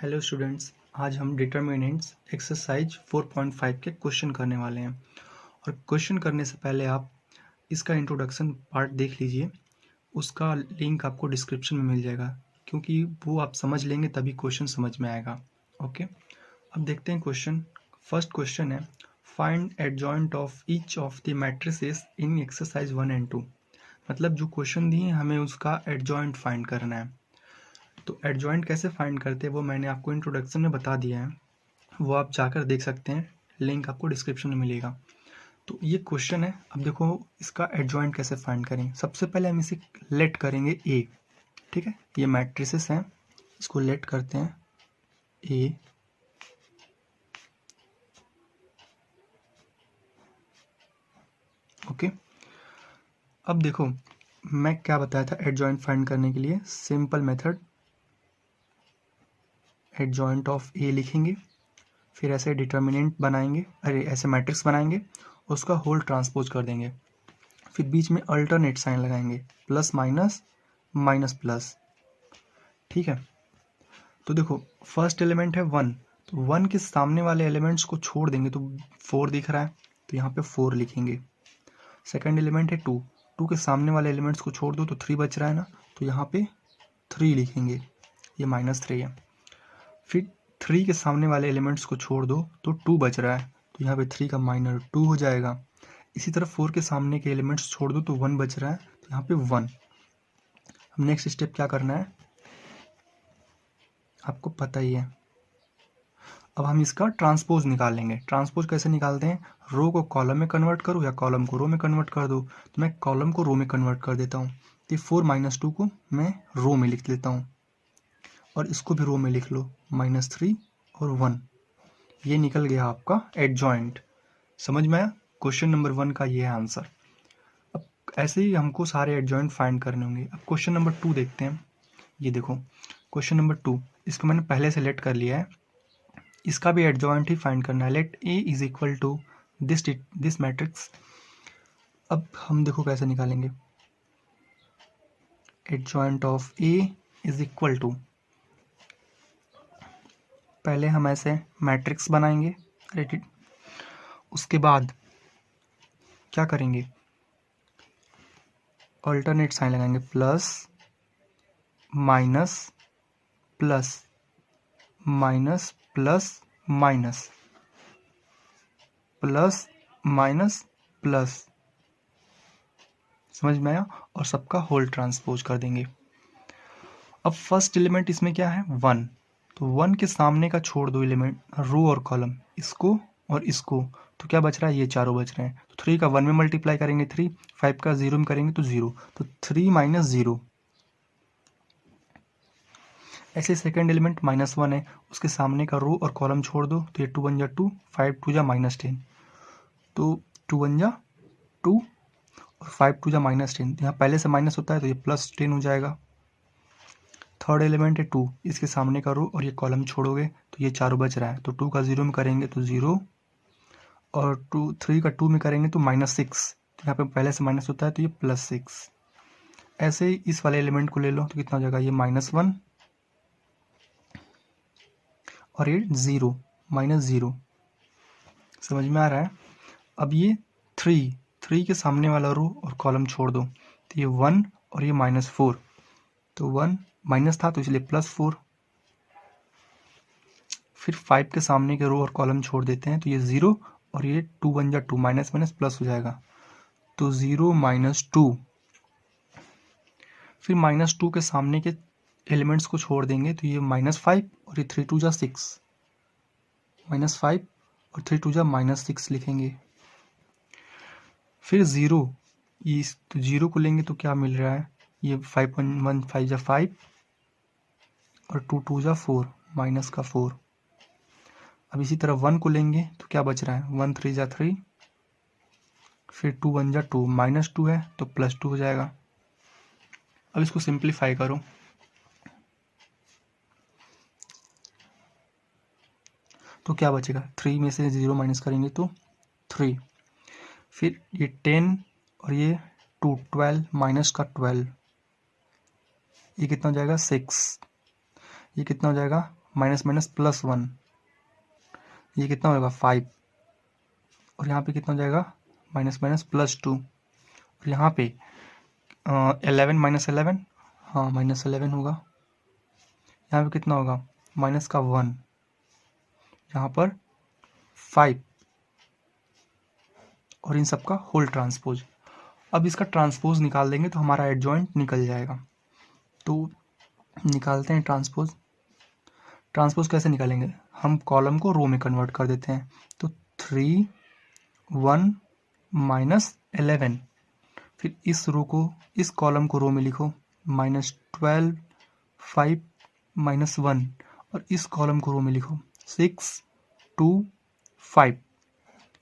Hello students, आज हम determinants exercise 4.5 के क्वेश्चन करने वाले हैं। और क्वेश्चन करने से पहले आप इसका इंट्रोडक्शन पार्ट देख लीजिए। उसका लिंक आपको डिस्क्रिप्शन में मिल जाएगा, क्योंकि वो आप समझ लेंगे तभी क्वेश्चन समझ में आएगा। ओके, अब देखते हैं क्वेश्चन। फर्स्ट क्वेश्चन है, find adjoint of each of the matrices in exercise 1 and 2। मतलब जो क्वेश्चन दिए हैं हमें उसका एडजॉइंट फाइंड करना है। तो एडजॉइंट कैसे फाइंड करते हैं वो मैंने आपको इंट्रोडक्शन में बता दिया है, वो आप जाकर देख सकते हैं, लिंक आपको डिस्क्रिप्शन में मिलेगा। तो ये क्वेश्चन है। अब देखो इसका एडजॉइंट कैसे फाइंड करें। सबसे पहले हम इसे लेट करेंगे ए। ठीक है, ये मैट्रिसेस हैं, इसको लेट करते हैं ए। ओके, अब देखो मैं क्या बताया था एडजॉइंट फाइंड करने के लिए। सिंपल मेथड, एडजॉइंट ऑफ ए लिखेंगे, फिर ऐसे डिटर्मिनेंट बनाएंगे, अरे ऐसे मैट्रिक्स बनाएंगे, उसका होल ट्रांसपोज कर देंगे, फिर बीच में अल्टरनेट साइन लगाएंगे, प्लस माइनस माइनस प्लस। ठीक है, तो देखो फर्स्ट एलिमेंट है 1, तो 1 के सामने वाले एलिमेंट्स को छोड़ देंगे तो 4 दिख रहा है, तो यहाँ पे 4 लिखेंगे। सेकंड एलिमेंट है 2, 2 के सामने वाले एलिमेंट्स को छोड़ दो तो 3 बच रहा है ना, तो यहाँ पे 3 लिखेंगे, ये -3 है। फिर 3 के सामने वाले एलिमेंट्स को छोड़ दो तो 2 बच रहा है, तो यहाँ पे 3 का माइनर 2 हो जाएगा। इसी तरह 4 के सामने के एलिमेंट्स छोड़ दो तो 1 बच रहा है, तो यहाँ पे 1। अब नेक्स्ट स्टेप क्या करना है आपको पता ही है। अब हम इसका ट्रांसपोज निकालेंगे। ट्रांसपोज कैसे निकालते हैं, रो को कॉलम में कन्वर्ट करो या कॉलम को रो में कन्वर्ट कर दो। तो मैं कॉलम को रो में कन्वर्ट कर देता हूँ, तो 4 - 2 को मैं रो में लिख लेता हूँ, और इसको भी रो में लिख लो, -3 और 1। ये निकल गया आपका एडजॉइंट। समझ में आया? क्वेश्चन नंबर 1 का ये है आंसर। अब ऐसे ही हमको सारे एडजॉइंट फाइंड करने होंगे। अब क्वेश्चन नंबर 2 देखते हैं। ये देखो क्वेश्चन नंबर 2, इसको मैंने पहले से लेट कर लिया है, इसका भी एडजॉइंट ही फाइंड करना है। Let A is equal to this matrix. अब हम देखो कैसे निकालेंगे। Adjoint of A is equal to, पहले हम ऐसे मैट्रिक्स बनाएंगे, रेटेड, उसके बाद क्या करेंगे, अल्टरनेट साइन लगाएंगे, plus minus plus minus plus minus plus minus plus. समझ में आया? और सबका होल ट्रांसपोज कर देंगे। अब फर्स्ट एलिमेंट इसमें क्या है, 1, तो 1 के सामने का छोड़ दो एलिमेंट, रो और कॉलम, इसको और इसको, तो क्या बच रहा है, ये चारों बच रहे हैं। तो 3 का 1 में मल्टीप्लाई करेंगे 3, 5 का 0 में करेंगे तो 0, तो 3 - 0। ऐसे सेकंड एलिमेंट -1 है, उसके सामने का रो और कॉलम छोड़ दो, तो ये 2 1 2, 5 2 -10, तो 2 1 2 और 5 2 -10, यहाँ पहले से माइनस होता है तो ये +10 हो जाएगा। थर्ड एलिमेंट है 2, इसके सामने का रो और ये कॉलम छोड़ोगे तो ये चारों बच रहा है, तो 2 का 0 में करेंगे तो 0, और 3 का 2 में करेंगे तो -6, तो यहाँ पे पहले से माइनस होता है तो ये +6। ऐसे ही इस वाले एलिमेंट को ले लो तो कितना हो जाएगा, ये -1 और ये 0 -0। समझ में आ रहा है? अब ये 3 के सामने वाला रो और कॉलम छोड़ दो, तो ये 1 और ये -4, तो 1 माइनस था तो इसलिए +4। फिर 5 के सामने के रो और कॉलम छोड़ देते हैं, तो ये 0 और ये 2 1 2, माइनस माइनस प्लस हो जाएगा, तो 0 - 2। फिर -2 के सामने के एलिमेंट्स को छोड़ देंगे, तो ये -5 और ये 3 2 6, -5 और 3 2 -6 लिखेंगे। फिर 0, इस तो 0 को लेंगे तो क्या मिल रहा है, ये 5 1 5 5 और 2 2 4, माइनस का 4। अब इसी तरह 1 को लेंगे तो क्या बच रहा है, 1 3 3, फिर 2 1 2, -2 है तो +2 हो जाएगा। अब इसको सिंप्लीफाई करो, तो क्या बचेगा, 3 में से 0 माइनस करेंगे तो 3, फिर ये 10 और ये 2 12 माइनस का 12, ये कितना हो जाएगा 6, ये कितना हो जाएगा माइनस माइनस प्लस 1, ये कितना होगा 5, और यहाँ पे कितना हो जाएगा माइनस माइनस प्लस 2, और यहाँ पे 11 माइनस 11, हाँ माइनस 11 होगा। यहाँ पे कितना होगा माइनस का 1, यहाँ पर 5, और इन सब का होल ट्रांसपोज। अब इसका ट्रांसपोज निकाल देंगे तो हमारा एडजॉइंट निकल जाएगा। तो निकालते हैं ट्रांसपोज। ट्रांसपोज कैसे निकालेंगे, हम कॉलम को रो में कन्वर्ट कर देते हैं। तो 3 1 माइनस 11, फिर इस रो को, इस कॉलम को रो में लिखो, माइनस 12 5 माइनस 1, और इस कॉलम को रो में लिखो 6 2 5।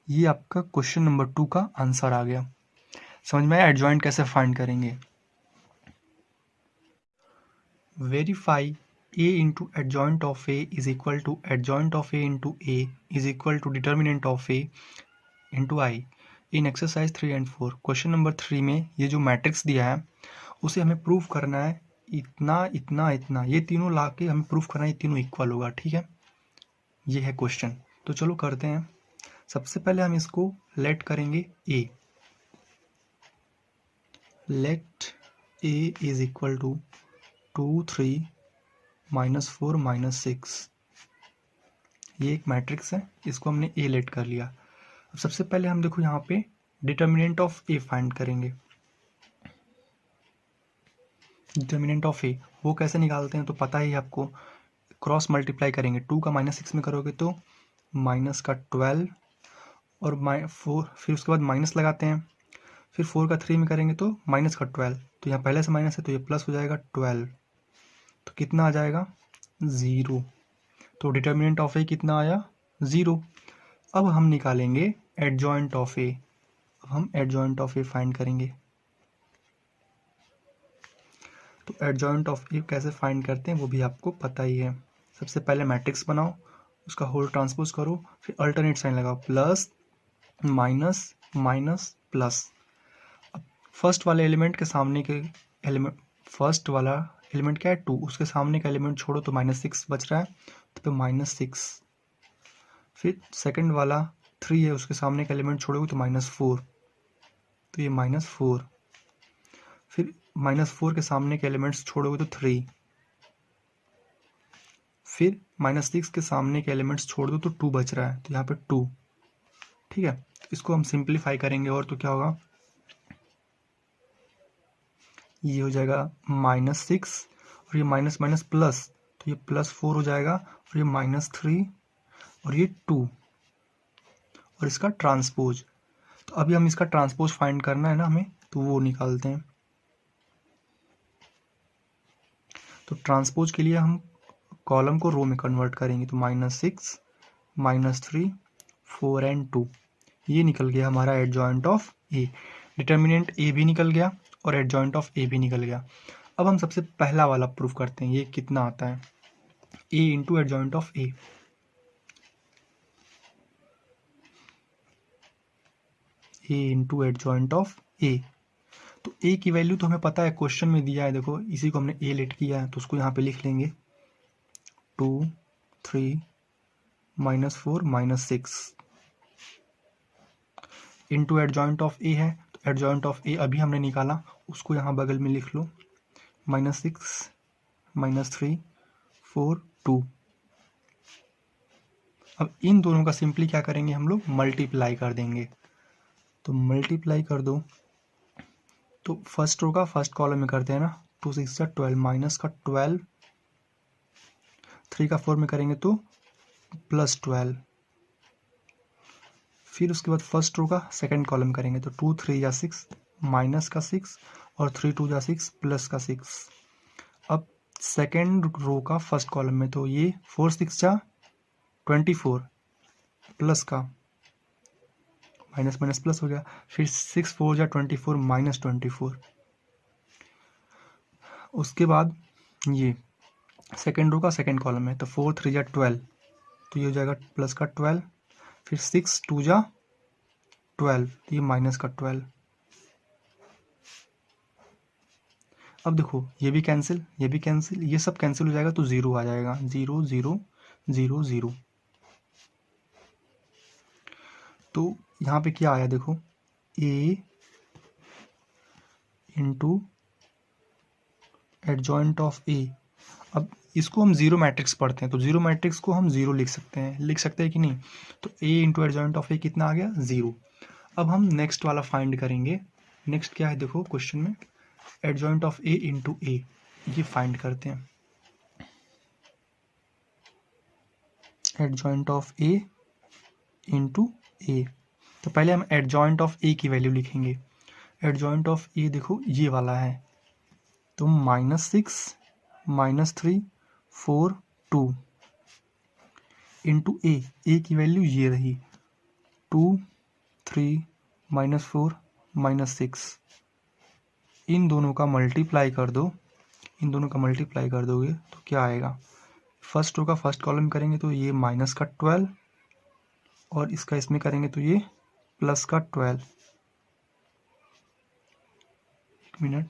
ये आपका क्वेश्चन नंबर 2 का आंसर आ गया। समझ में आया एडजॉइंट कैसे फाइंड करेंगे। Verify a into adjoint of a is equal to adjoint of a into a is equal to determinant of a into I in exercise 3 and 4। Question number 3 में ये जो मैट्रिक्स दिया है उसे हमें प्रूफ करना है, इतना इतना इतना, ये तीनों ला के हमें प्रूफ करना है, ये तीनों इक्वल होगा। ठीक है, ये है क्वेश्चन। तो चलो करते हैं। सबसे पहले हम इसको लेट करेंगे a, let a is equal to 2 3 -4 -6। ये एक मैट्रिक्स है, इसको हमने ए लेट कर लिया। अब सबसे पहले हम देखो यहाँ पे डिटर्मिनेंट ऑफ ए फाइंड करेंगे। डिटर्मिनेंट ऑफ ए वो कैसे निकालते हैं तो पता ही आपको, क्रॉस मल्टीप्लाई करेंगे। 2 का -6 में करोगे तो माइनस का 12 और 4, फिर उसके बाद माइनस लगाते हैं, फिर 4 का 3 में करेंगे तो माइनस का 12, तो यहाँ पहले से माइनस है तो ये प्लस हो जाएगा 12, तो कितना आ जाएगा 0। तो डिटर्मिनेंट ऑफ ए कितना आया 0। अब हम निकालेंगे एडजॉइंट ऑफ ए। अब हम एडजॉइंट ऑफ ए फाइंड करेंगे। तो एडजॉइंट ऑफ ए कैसे फाइंड करते हैं वो भी आपको पता ही है। सबसे पहले मैट्रिक्स बनाओ, उसका होल ट्रांसपोज करो, फिर अल्टरनेट साइन लगाओ, प्लस माइनस माइनस प्लस। अब फर्स्ट वाले एलिमेंट के सामने के एलिमेंट, फर्स्ट वाला एलिमेंट क्या है 2, उसके सामने का एलिमेंट छोड़ो तो -6 बच रहा है, तो -6। फिर सेकंड वाला 3 है, उसके सामने का एलिमेंट छोड़ोगे तो -4, तो ये -4। फिर -4 के सामने के एलिमेंट्स छोड़ोगे तो 3, फिर -6 के सामने के एलिमेंट्स छोड़ दो तो 2 बच रहा है, तो यहाँ पे 2। ठीक है, इसको हम सिंप्लीफाई करेंगे और तो क्या होगा, ये हो जाएगा -6 और ये माइनस माइनस प्लस, तो ये +4 हो जाएगा, और ये -3 और ये 2, और इसका ट्रांसपोज। तो अभी हम इसका ट्रांसपोज फाइंड करना है ना हमें, तो वो निकालते हैं। तो ट्रांसपोज के लिए हम कॉलम को रो में कन्वर्ट करेंगे, तो -6 -3 4 एंड 2, ये निकल गया हमारा एडजॉइंट ऑफ ए। डिटर्मिनेंट ए भी निकल गया और एडजॉइंट ऑफ ए भी निकल गया। अब हम सबसे पहला वाला प्रूफ करते हैं, ये कितना आता है, A into adjoint of A. A into adjoint of A. तो ए की वैल्यू तो हमें पता है, क्वेश्चन में दिया है, देखो इसी को हमने ए लेट किया है, तो उसको यहाँ पे लिख लेंगे 2 3 -4 -6 इंटू एडजॉइंट ऑफ ए है। तो एडजॉइंट ऑफ ए अभी हमने निकाला, उसको यहाँ बगल में लिख लो, -6 -3 4 2। अब इन दोनों का सिंपली क्या करेंगे हम लोग, मल्टीप्लाई कर देंगे। तो मल्टीप्लाई कर दो, तो फर्स्ट रो का फर्स्ट कॉलम में करते हैं ना, 2 6 12 माइनस का 12, 3 का 4 में करेंगे तो +12, फिर उसके बाद फर्स्ट रो का सेकंड कॉलम करेंगे, तो 2 3 या 6 माइनस का 6 और 3 2 या 6 प्लस का 6। अब सेकंड रो का फर्स्ट कॉलम में, तो ये 4 6 जा 24 प्लस का माइनस माइनस प्लस हो गया, फिर 6 4 जा 24 -24। उसके बाद ये सेकेंड रो का सेकेंड कॉलम है, तो 4 3 जा 12, तो ये हो जाएगा प्लस का 12, फिर 6 2 जा 12, तो ये माइनस का 12। अब देखो ये भी कैंसिल, ये भी कैंसिल, ये सब कैंसिल हो जाएगा तो 0 आ जाएगा, 0 0 0 0। तो यहाँ पे क्या आया देखो, a into adjoint of a। अब इसको हम जीरो मैट्रिक्स पढ़ते हैं तो जीरो मैट्रिक्स को हम जीरो लिख सकते हैं कि नहीं। तो a into adjoint of a कितना आ गया, 0। अब हम नेक्स्ट वाला फाइंड करेंगे। नेक्स्ट क्या है देखो क्वेश्चन में, adjoint of a into a, ये फाइंड करते हैं। Adjoint of a into a, तो पहले हम एडजॉइंट ऑफ a की वैल्यू लिखेंगे। एडजॉइंट ऑफ a देखो ये वाला है, तो -6 -3 4 2 इंटू a की वैल्यू ये रही 2 3 -4 -6। इन दोनों का मल्टीप्लाई कर दो, इन दोनों का मल्टीप्लाई कर दोगे तो क्या आएगा, फर्स्ट रो का फर्स्ट कॉलम करेंगे तो ये माइनस का 12 और इसका इसमें करेंगे तो ये प्लस का 12। एक मिनट,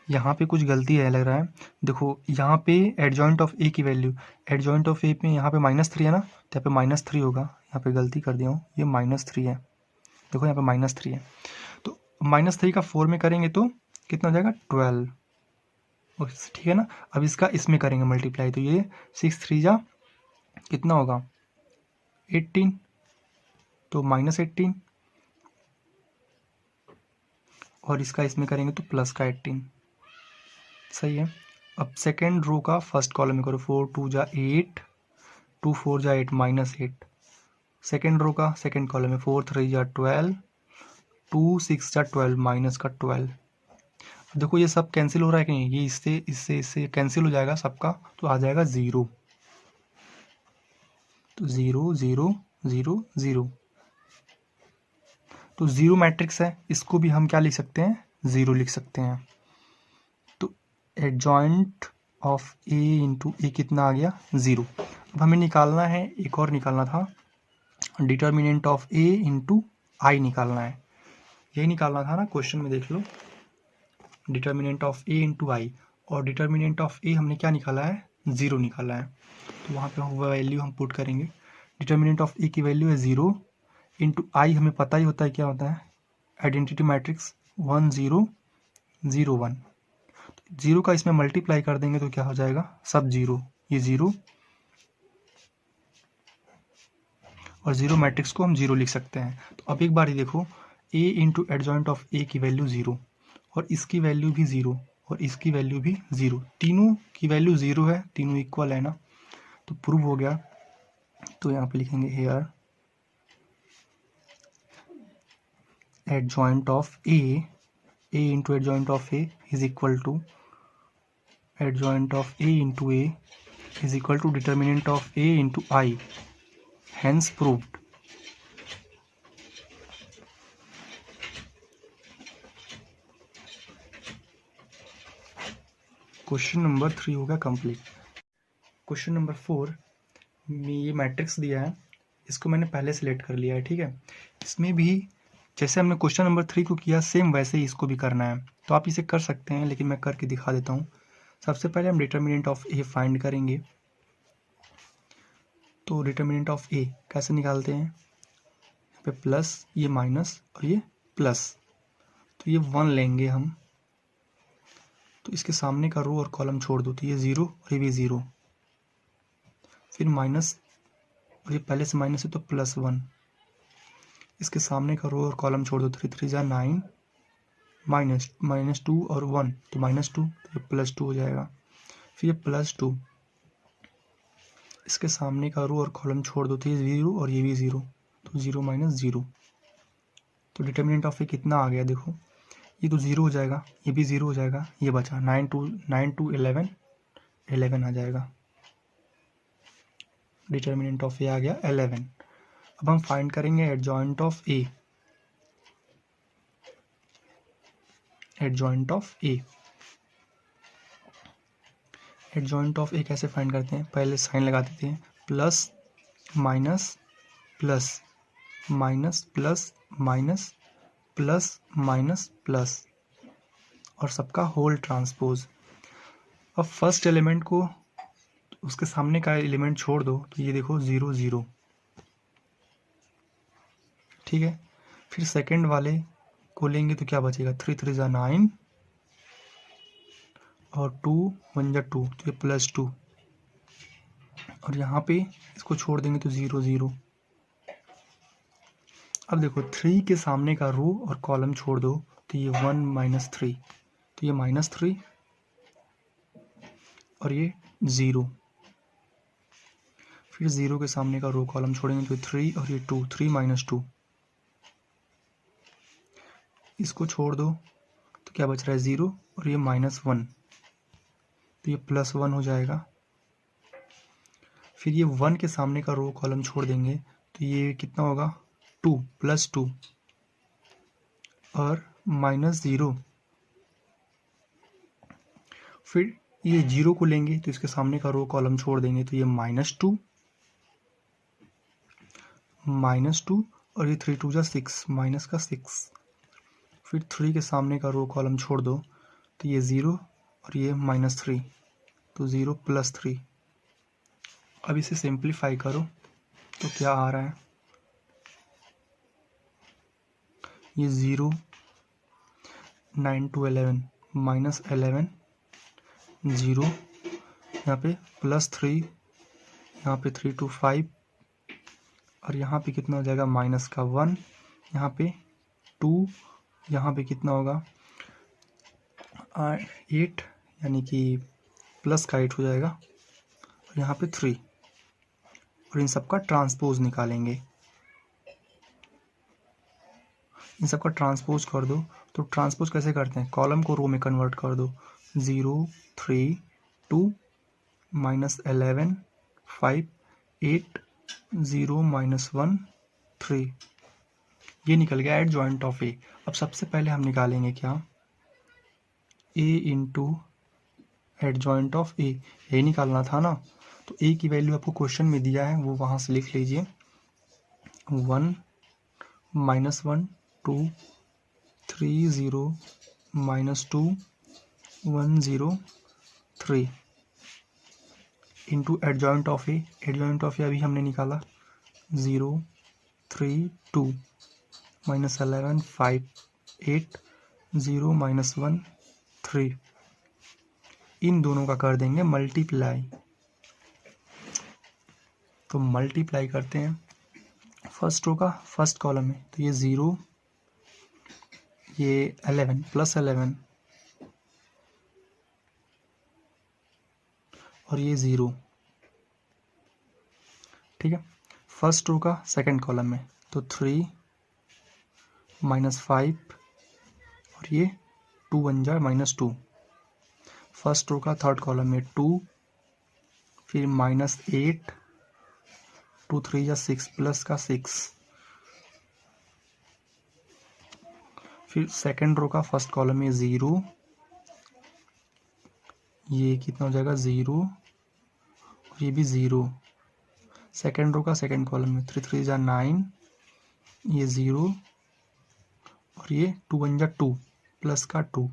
यहाँ पे कुछ गलती है लग रहा है। देखो यहाँ पे एडजॉइंट ऑफ ए की वैल्यू, एडजॉइंट ऑफ ए पे यहाँ पे -3 है ना, तो यहाँ पे -3 होगा। यहाँ पे गलती कर दिया हूँ, ये -3 है। देखो यहाँ पे -3 है, तो -3 का 4 में करेंगे तो कितना हो जाएगा, 12। ठीक है ना। अब इसका इसमें करेंगे मल्टीप्लाई, तो ये 6 3 जा कितना होगा 18, तो -18 और इसका इसमें करेंगे तो प्लस का 18। सही है। अब सेकेंड रो का फर्स्ट कॉलम में करो, 4 2 जा 8 2 4 जा 8 -8। सेकेंड रो का सेकेंड कॉलम में 4 3 जा 12 2 6 जा 12 माइनस का 12। देखो ये सब कैंसिल हो रहा है कि नहीं, ये इससे कैंसिल हो जाएगा सबका, तो आ जाएगा 0। तो 0 0 0 0, तो 0 मैट्रिक्स है, इसको भी हम क्या लिख सकते हैं, 0 लिख सकते हैं। तो एडजॉइंट ऑफ a इंटू ए कितना आ गया, 0। अब हमें निकालना है, एक और निकालना था, डिटर्मिनेंट ऑफ a इंटू आई निकालना है। यही निकालना था ना, क्वेश्चन में देख लो, डिटर्मिनेंट ऑफ a इंटू आई, और डिटर्मिनेंट ऑफ a हमने क्या निकाला है, 0 निकाला है। तो वहाँ पे वैल्यू हम पुट करेंगे। डिटर्मिनेंट ऑफ a की वैल्यू है 0 इंटू आई, हमें पता ही होता है क्या होता है, आइडेंटिटी मैट्रिक्स 1 0 0 1। 0 का इसमें मल्टीप्लाई कर देंगे तो क्या हो जाएगा, सब 0, ये 0 और 0 मैट्रिक्स को हम 0 लिख सकते हैं। तो अब एक बार ही देखो, a into adjoint of a की वैल्यू 0 और इसकी वैल्यू भी 0 और इसकी वैल्यू भी 0, तीनों की वैल्यू 0 है, तीनों इक्वल है ना, तो प्रूव हो गया। तो यहाँ पे लिखेंगे here adjoint of a into adjoint of a is equal to adjoint of a into a is equal to determinant of a into I, hence proved. Question number 3 हो गया कंप्लीट। क्वेश्चन नंबर 4 में ये matrix दिया है, इसको मैंने पहले select कर लिया है, ठीक है। इसमें भी जैसे हमने क्वेश्चन नंबर 3 को किया, सेम वैसे ही इसको भी करना है। तो आप इसे कर सकते हैं, लेकिन मैं करके दिखा देता हूँ। सबसे पहले हम डिटर्मिनेंट ऑफ ए फाइंड करेंगे। तो डिटर्मिनेंट ऑफ ए कैसे निकालते हैं, यहाँ पे प्लस, ये माइनस और ये प्लस, तो ये 1 लेंगे हम, तो इसके सामने का रो और कॉलम छोड़ दो, तो ये 0 और ये भी 0, फिर माइनस, और ये पहले से माइनस है तो +1, इसके सामने का रो और कॉलम छोड़ दो, 3 3 जा 9 -2 और 1, तो -2, तो ये +2 हो जाएगा। फिर ये +2, इसके सामने का रो और कॉलम छोड़ दो, तो ये 0 और ये भी 0, तो 0 - 0। तो डिटर्मिनेंट ऑफ ए कितना आ गया देखो, ये तो 0 हो जाएगा, ये भी 0 हो जाएगा, ये बचा 9 2 11 11 आ जाएगा। डिटर्मिनेंट ऑफ ए आ गया 11। अब हम फाइंड करेंगे adjoint of A. Adjoint of A, adjoint of A कैसे फाइंड करते हैं, पहले साइन लगा देते हैं, plus minus plus minus plus minus plus minus plus और सबका होल ट्रांसपोज। अब फर्स्ट एलिमेंट को उसके सामने का एलिमेंट छोड़ दो तो ये देखो 0 0, ठीक है। फिर सेकंड वाले को लेंगे तो क्या बचेगा, 3 3 जा 9 और 2 1 जा 2, तो ये +2 और यहाँ पे इसको छोड़ देंगे तो 0 0। अब देखो 3 के सामने का रो और कॉलम छोड़ दो तो ये 1 -3, तो ये -3 और ये 0। फिर 0 के सामने का रो कॉलम छोड़ेंगे तो 3 और ये 2, 3 -2, इसको छोड़ दो तो क्या बच रहा है 0 और ये -1, तो ये +1 हो जाएगा। फिर ये 1 के सामने का रो कॉलम छोड़ देंगे तो ये कितना होगा, 2 +2 और -0। फिर ये 0 को लेंगे तो इसके सामने का रो कॉलम छोड़ देंगे तो ये -2 -2 और ये 3 2 जा 6, माइनस का 6। फिर 3 के सामने का रो कॉलम छोड़ दो तो ये 0 और ये -3, तो 0 +3। अब इसे सिंप्लीफाई करो तो क्या आ रहा है, ये 0 9 to 11 -11 0, यहाँ पे +3, यहाँ पे 3 to 5 और यहाँ पे कितना हो जाएगा -1, यहाँ पे 2, यहाँ पे कितना होगा 8, यानी कि प्लस का 8 हो जाएगा और यहाँ पे 3 और इन सब का ट्रांसपोज निकालेंगे। इन सब का ट्रांसपोज कर दो तो ट्रांसपोज कैसे करते हैं, कॉलम को रो में कन्वर्ट कर दो, 0 3 2 -11 5 8 0 -1 3, ये निकल गया एडजॉइंट ऑफ ए। अब सबसे पहले हम निकालेंगे क्या, ए इंटू एडजॉइंट ऑफ ए, यही निकालना था ना। तो ए की वैल्यू आपको क्वेश्चन में दिया है, वो वहाँ से लिख लीजिए, 1 -1 2 3 0 -2 1 0 3 into adjoint of A. Adjoint of A अभी हमने निकाला, 0 3 2 -11 5 8 0 -1 3, इन दोनों का कर देंगे मल्टीप्लाई। तो मल्टीप्लाई करते हैं, फर्स्ट रो का फर्स्ट कॉलम में तो ये 0, ये 11 +11 और ये 0, ठीक है। फर्स्ट रो का सेकंड कॉलम में तो 3 -5 और ये 2 1 जा -2। फर्स्ट रो का थर्ड कॉलम में 2, फिर -8 2 3 जा 6, प्लस का 6। फिर सेकंड रो का फर्स्ट कॉलम में 0, ये कितना हो जाएगा 0 और ये भी 0। सेकंड रो का सेकंड कॉलम में 3 3 जा 9, ये 0 और ये 2 1 जा 2, प्लस का 2।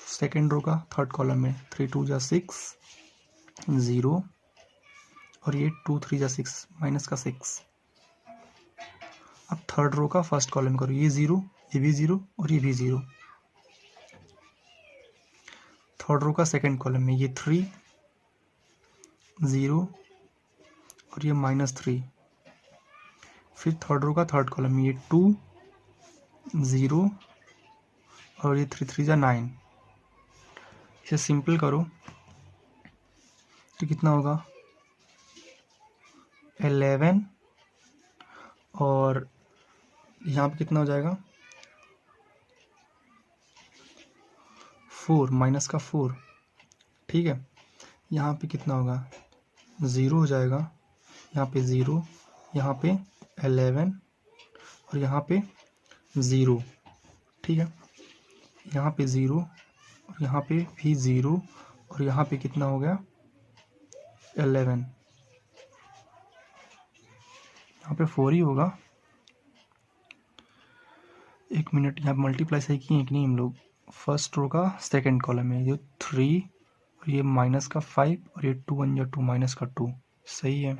सेकंड रो का थर्ड कॉलम में 3 2 जा 6 0 और ये 2 3 जा 6, माइनस का 6। अब थर्ड रो का फर्स्ट कॉलम करो, ये 0, ये भी 0 और ये भी 0। थर्ड रो का सेकंड कॉलम में ये 3 0 और ये -3। फिर थर्ड रो का थर्ड कॉलम में ये 2 0 और ये 3 3 जा 9। इसे सिंपल करो तो कितना होगा 11 और यहाँ पे कितना हो जाएगा 4, माइनस का 4, ठीक है। यहाँ पे कितना होगा 0 हो जाएगा, यहाँ पे 0, यहाँ पे 11 और यहाँ पे 0, ठीक है। यहाँ पे 0 और यहाँ पे भी 0 और यहाँ पे कितना हो गया 11, यहाँ पे 4 ही होगा। एक मिनट, यहाँ मल्टीप्लाई सही किए कि नहीं हम लोग? फर्स्ट रो का सेकंड कॉलम है, ये 3 और ये माइनस का 5 और ये 2 1 2 माइनस का 2, सही है।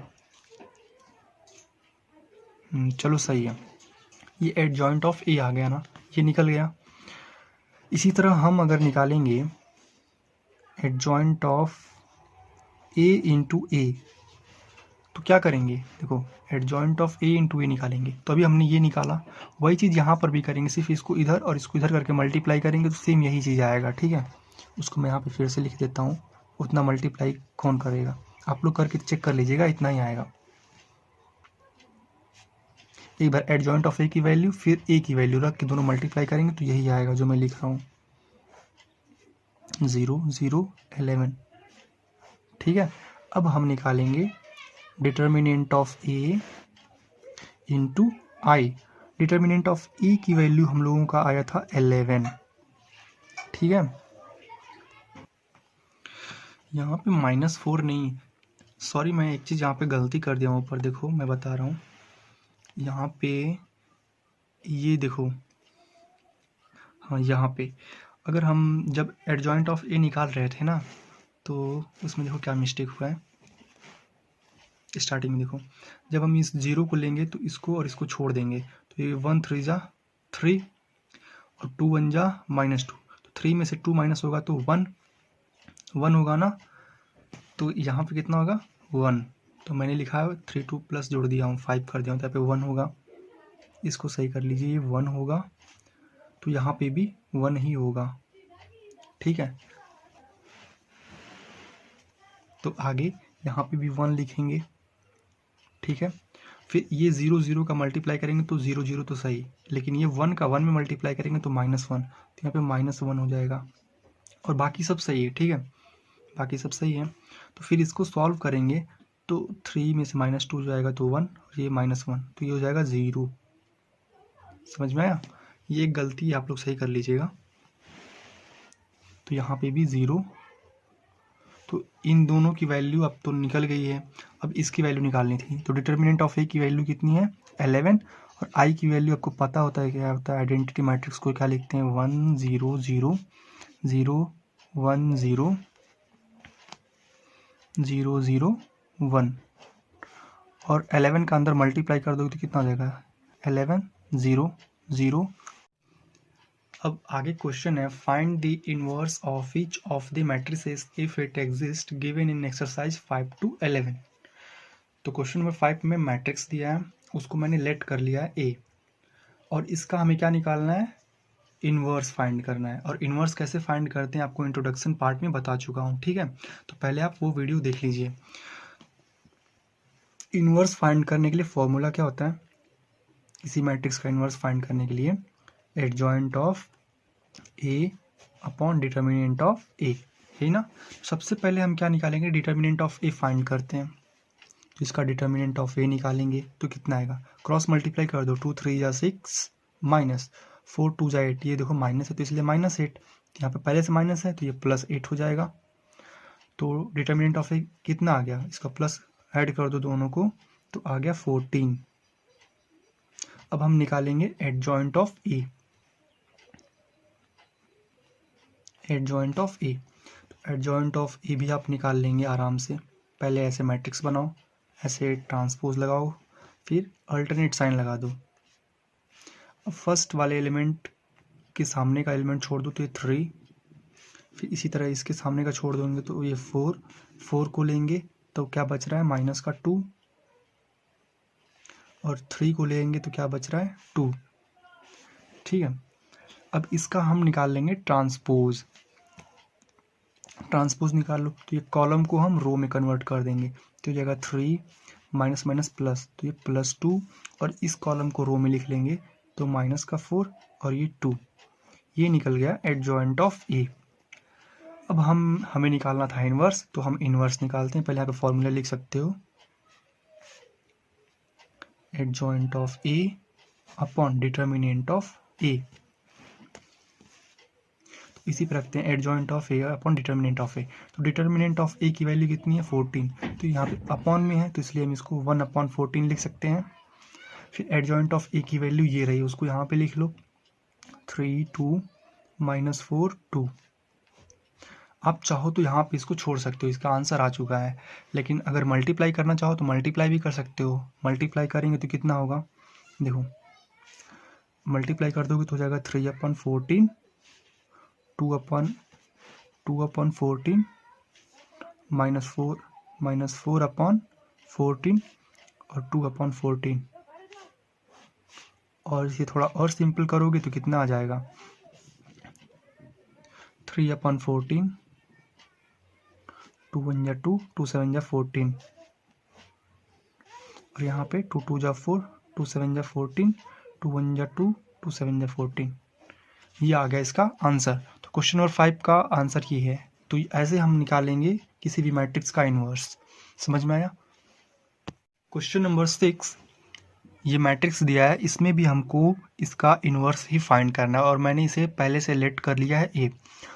चलो सही है। ये एडजॉइंट ऑफ ए आ गया ना, ये निकल गया। इसी तरह हम अगर निकालेंगे एडजॉइंट ऑफ ए इंटू ए, तो क्या करेंगे? देखो, एडजॉइंट ऑफ ए इंटू ए निकालेंगे, तो अभी हमने ये निकाला, वही चीज़ यहाँ पर भी करेंगे, सिर्फ इसको इधर और इसको इधर करके मल्टीप्लाई करेंगे तो सेम यही चीज़ आएगा, ठीक है। उसको मैं यहाँ पे फिर से लिख देता हूँ, उतना मल्टीप्लाई कौन करेगा, आप लोग करके चेक कर लीजिएगा, इतना ही आएगा। एक बार एडजॉइंट ऑफ ए की वैल्यू फिर ए की वैल्यू रख के दोनों मल्टीप्लाई करेंगे तो यही आएगा जो मैं लिख रहा हूँ, 0 0 11, ठीक है। अब हम निकालेंगे determinant of A into I. Determinant of E की वैल्यू हम लोगों का आया था 11, ठीक है। यहाँ पे -4 नहीं, सॉरी, मैं एक चीज़ यहाँ पे गलती कर दिया हूँ ऊपर, देखो मैं बता रहा हूँ, यहाँ पे ये देखो, हाँ यहाँ पे अगर हम जब एडजॉइंट ऑफ ए निकाल रहे थे ना, तो उसमें देखो क्या मिस्टेक हुआ है। स्टार्टिंग में देखो, जब हम इस 0 को लेंगे तो इसको और इसको छोड़ देंगे, तो ये 1 3 जा 3 और 2 1 जा -2, तो 3 में से 2 माइनस होगा तो 1 होगा ना, तो यहाँ पे कितना होगा 1, तो मैंने लिखा है 3 2 प्लस जोड़ दिया हूँ 5 कर दिया हूँ, तो यहाँ पे 1 होगा, इसको सही कर लीजिए, ये 1 होगा, तो यहाँ पे भी 1 ही होगा, ठीक है। तो आगे यहाँ पे भी 1 लिखेंगे, ठीक है। फिर ये 0 0 का मल्टीप्लाई करेंगे तो 0 0 तो सही, लेकिन ये 1 का 1 में मल्टीप्लाई करेंगे तो -1, तो यहाँ पे -1 हो जाएगा, और बाकी सब सही है, ठीक है, बाकी सब सही है। तो फिर इसको सॉल्व करेंगे तो 3 में से -2 जाएगा तो 1 और ये -1, तो ये हो जाएगा 0। समझ में आया? ये एक गलती आप लोग सही कर लीजिएगा। तो यहाँ पे भी 0, तो इन दोनों की वैल्यू अब तो निकल गई है, अब इसकी वैल्यू निकालनी थी। तो डिटर्मिनेंट ऑफ ए की वैल्यू कितनी है 11, और आई की वैल्यू आपको पता होता है क्या होता है, आइडेंटिटी मैट्रिक्स को क्या लिखते हैं 1 0 0 0 1 0 0 0 1, और 11 का अंदर मल्टीप्लाई कर दोगे तो कितना हो जाएगा 11 0 0। अब आगे क्वेश्चन है, find the inverse of each of the matrices if it exist given in exercise 5 to 11। तो क्वेश्चन नंबर 5 में मैट्रिक्स दिया है, उसको मैंने लेट कर लिया है ए, और इसका हमें क्या निकालना है, इनवर्स फाइंड करना है। और इनवर्स कैसे फाइंड करते हैं आपको इंट्रोडक्शन पार्ट में बता चुका हूँ, ठीक है, तो पहले आप वो वीडियो देख लीजिए। इनवर्स फाइंड करने के लिए फॉर्मूला क्या होता है, किसी मैट्रिक्स का इनवर्स फाइंड करने के लिए, adjoint of A upon determinant of A, है ना। सबसे पहले हम क्या निकालेंगे, डिटर्मिनेंट ऑफ ए फाइंड करते हैं, तो इसका डिटर्मिनेंट ऑफ ए निकालेंगे तो कितना आएगा, क्रॉस मल्टीप्लाई कर दो, 2 3 जा 6 -4 2 जा 8, ये देखो माइनस है तो इसलिए -8, यहाँ पे पहले से माइनस है तो ये +8 हो जाएगा। तो डिटर्मिनेंट ऑफ ए कितना आ गया, इसका प्लस ऐड कर दो दोनों को, तो आ गया 14। अब हम निकालेंगे adjoint of A, adjoint of A, तो एडजॉइंट ऑफ ए भी आप निकाल लेंगे आराम से। पहले ऐसे मैट्रिक्स बनाओ, ऐसे ट्रांसपोज लगाओ, फिर अल्टरनेट साइन लगा दो। अब फर्स्ट वाले एलिमेंट के सामने का एलिमेंट छोड़ दो तो ये 3, फिर इसी तरह इसके सामने का छोड़ दोगे तो ये 4 को लेंगे तो क्या बच रहा है -2, और 3 को लेंगे तो क्या बच रहा है 2, ठीक है। अब इसका हम निकाल लेंगे ट्रांसपोज, ट्रांसपोज निकाल लो तो ये कॉलम को हम रो में कन्वर्ट कर देंगे, तो जगह 3 माइनस माइनस प्लस, तो ये +2, और इस कॉलम को रो में लिख लेंगे तो -4 और ये 2, ये निकल गया एडजॉइंट ऑफ ए। अब हमें निकालना था इनवर्स, तो हम इनवर्स निकालते हैं। पहले यहाँ पे फॉर्मूला लिख सकते हो, adjoint of A upon determinant of A, इसी पर रखते हैं adjoint of A upon determinant of A. तो डिटर्मिनेंट ऑफ ए की वैल्यू कितनी है 14, तो यहाँ पे अपॉन में है तो इसलिए हम इसको 1/14 लिख सकते हैं। फिर एडजॉइंट ऑफ ए की वैल्यू ये रही, उसको यहाँ पे लिख लो, 3 2 -4 2। आप चाहो तो यहाँ पे इसको छोड़ सकते हो, इसका आंसर आ चुका है। लेकिन अगर मल्टीप्लाई करना चाहो तो मल्टीप्लाई भी कर सकते हो। मल्टीप्लाई करेंगे तो कितना होगा, देखो मल्टीप्लाई कर दोगे तो हो जाएगा 3/14, 2/14 -4/14 और 2/14। और इसे थोड़ा और सिंपल करोगे तो कितना आ जाएगा, 3/14, 2 1 जा 2, 2 7 जा 14 और यहाँ पे 2 2 जा 4, 2 7 जा 14, 2 1 जा 2, 2 7 जा 14। ये आ गया इसका आंसर। तो क्वेश्चन नंबर 5 का आंसर ये है। तो ऐसे हम निकालेंगे किसी भी मैट्रिक्स का इन्वर्स। समझ में आया। क्वेश्चन नंबर 6, ये मैट्रिक्स दिया है, इसमें भी हमको इसका इन्वर्स ही फाइंड करना है और मैंने इसे पहले से लेट कर लिया है ए।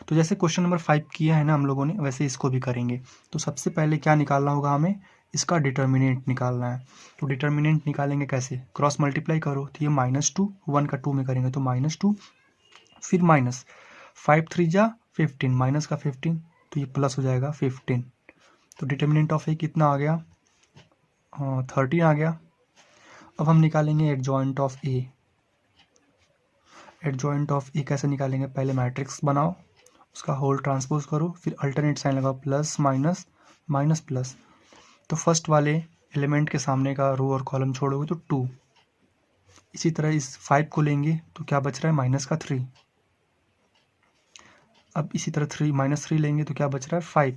तो जैसे क्वेश्चन नंबर 5 किया है ना हम लोगों ने, वैसे इसको भी करेंगे। तो सबसे पहले क्या निकालना होगा, हमें इसका डिटर्मिनेंट निकालना है। तो डिटर्मिनेंट निकालेंगे कैसे, क्रॉस मल्टीप्लाई करो। तो ये -2, 1 का 2 में करेंगे तो -2, फिर माइनस 5 3 जा 15, माइनस का 15 तो ये प्लस हो जाएगा 15। तो डिटर्मिनेंट ऑफ ए कितना आ गया, 13 आ गया। अब हम निकालेंगे adjoint of A. Adjoint of A कैसे निकालेंगे, पहले मैट्रिक्स बनाओ, उसका होल ट्रांसपोज करो, फिर अल्टरनेट साइन लगाओ, प्लस माइनस माइनस प्लस। तो फर्स्ट वाले एलिमेंट के सामने का रो और कॉलम छोड़ोगे तो 2। इसी तरह इस 5 को लेंगे तो क्या बच रहा है, माइनस का 3। अब इसी तरह -3 लेंगे तो क्या बच रहा है, 5।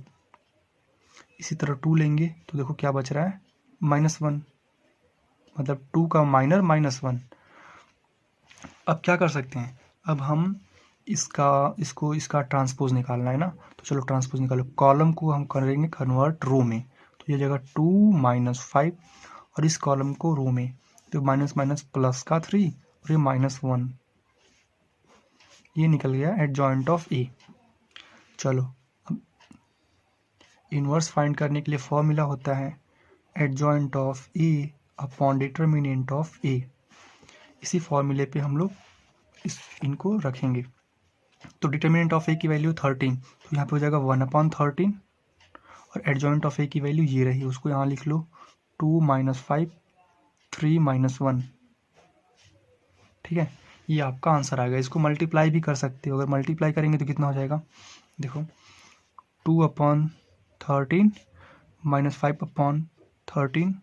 इसी तरह 2 लेंगे तो देखो क्या बच रहा है, -1, मतलब 2 का माइनर -1। अब क्या कर सकते हैं, अब हम इसका ट्रांसपोज निकालना है ना। तो चलो ट्रांसपोज निकालो। कॉलम को हम करेंगे कन्वर्ट रो में, तो ये जगह 2 -5 और इस कॉलम को रो में, तो माइनस माइनस प्लस का 3 और ये -1, ये निकल गया एडजॉइंट ऑफ ए। चलो अब इन्वर्स फाइंड करने के लिए फॉर्मूला होता है adjoint of A upon determinant of A. इसी फॉर्मूले पे हम लोग इनको रखेंगे। तो डिटर्मिनेंट ऑफ ए की वैल्यू 13, तो यहाँ पे हो जाएगा 1/13 और एडजॉइंट ऑफ ए की वैल्यू ये रही, उसको यहाँ लिख लो 2 -5 3 -1। ठीक है, ये आपका आंसर आ गया। इसको मल्टीप्लाई भी कर सकते हो, अगर मल्टीप्लाई करेंगे तो कितना हो जाएगा, देखो 2/13 -5/13